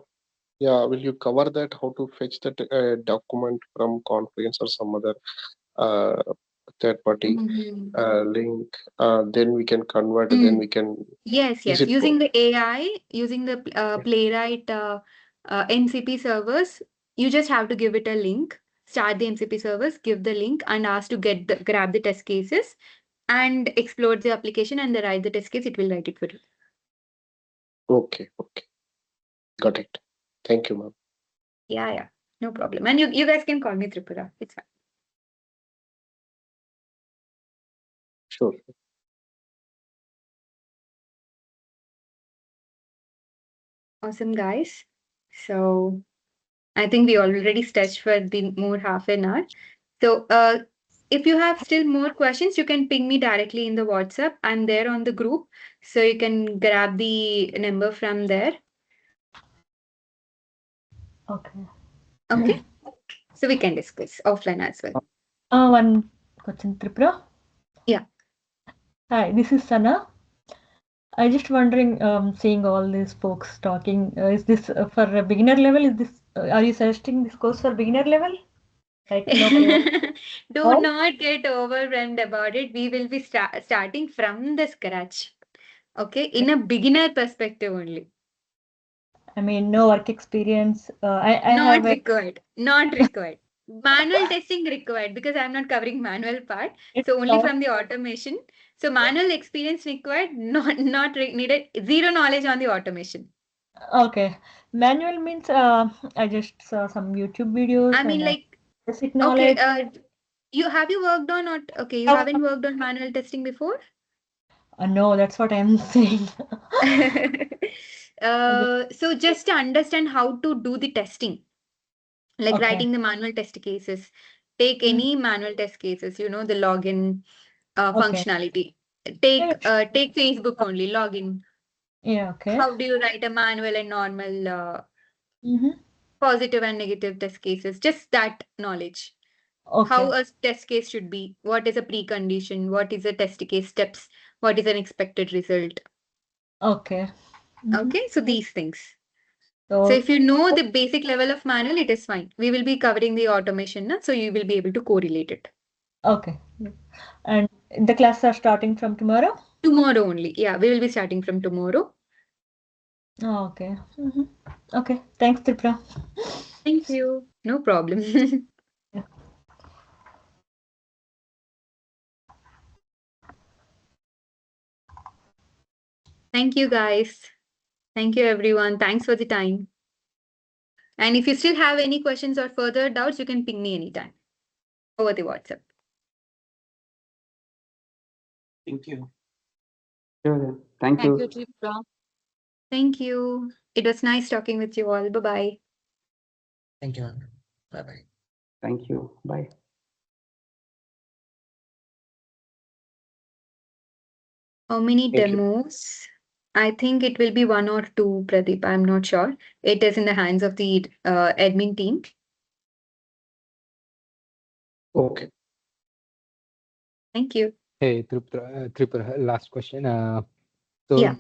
Yeah, will you cover that? How to fetch that document from Confluence or some other uh, third party link? Then we can convert. Then we can.
Yes.
Is it?
Using the AI, using the Playwright MCP servers, you just have to give it a link, start the MCP servers, give the link, and ask to grab the test cases and explore the application and then write the test case. It will write it for you.
Okay, got it. Thank you, ma'am.
Yeah, no problem. And you guys can call me Tripura. It's fine.
Sure.
Awesome, guys. So I think we already stretched for the more half an hour. So if you have still more questions, you can ping me directly in the WhatsApp. I'm there on the group, so you can grab the number from there.
Okay.
Okay. So we can discuss offline as well.
One question, Tripura.
Yeah.
Hi, this is Sana. I just wondering, seeing all these folks talking, is this for a beginner level? Is this are you suggesting this course for beginner level? Like no
Do not get overwhelmed about it. We will be starting from the scratch. Okay, in a beginner perspective only.
I mean, no work experience. I
Not
have
required. Not required. Manual testing required because I'm not covering manual part.
It's
So only
not-
from the automation. So manual experience required, not needed. Zero knowledge on the automation.
Okay, manual means I just saw some YouTube videos.
I mean, like,
basic
okay,
knowledge.
you worked on or okay, you
Oh.
haven't worked on manual testing before?
No, that's what I'm saying.
So just to understand how to do the testing, like
Okay.
writing the manual test cases, take any manual test cases, you know, the login functionality. Take Facebook only, login.
Yeah, okay.
How do you write a manual and normal positive and negative test cases? Just that knowledge.
Okay.
How a test case should be. What is a precondition? What is a test case steps? What is an expected result?
Okay.
Okay, so these things.
So
So if you know the basic level of manual, it is fine. We will be covering the automation, so you will be able to correlate it.
Okay. And the classes are starting from tomorrow?
Tomorrow only. Yeah, we will be starting from tomorrow.
Oh, okay. Okay. Thanks, Tripura.
Thank you. No problem. Thank you, guys. Thank you, everyone. Thanks for the time. And if you still have any questions or further doubts, you can ping me anytime over the WhatsApp.
Thank you.
Sure. Thank you.
Tripura. Thank you. It was nice talking with you all. Bye-bye.
Thank you. Bye-bye.
Thank you. Bye.
How many
Thank you.
demos? I think it will be 1 or 2, Pradeep. I'm not sure. It is in the hands of the admin team.
Okay.
Thank you.
Hey, Tripura, last question. So
Yeah.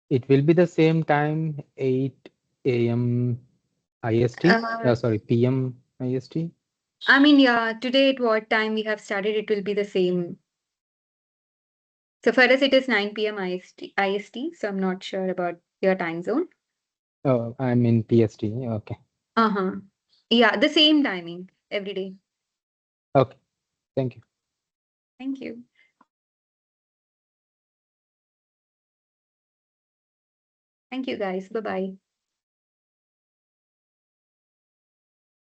it will be the same time, 8 a.m. IST? Sorry, PM IST?
I mean, yeah, today at what time we have started, it will be the same. So for us, it is 9 p.m. IST, so I'm not sure about your time zone.
Oh, I'm in PST. Okay.
Uh-huh. Yeah, the same timing every day.
Okay. Thank you.
Thank you. Thank you, guys. Bye-bye.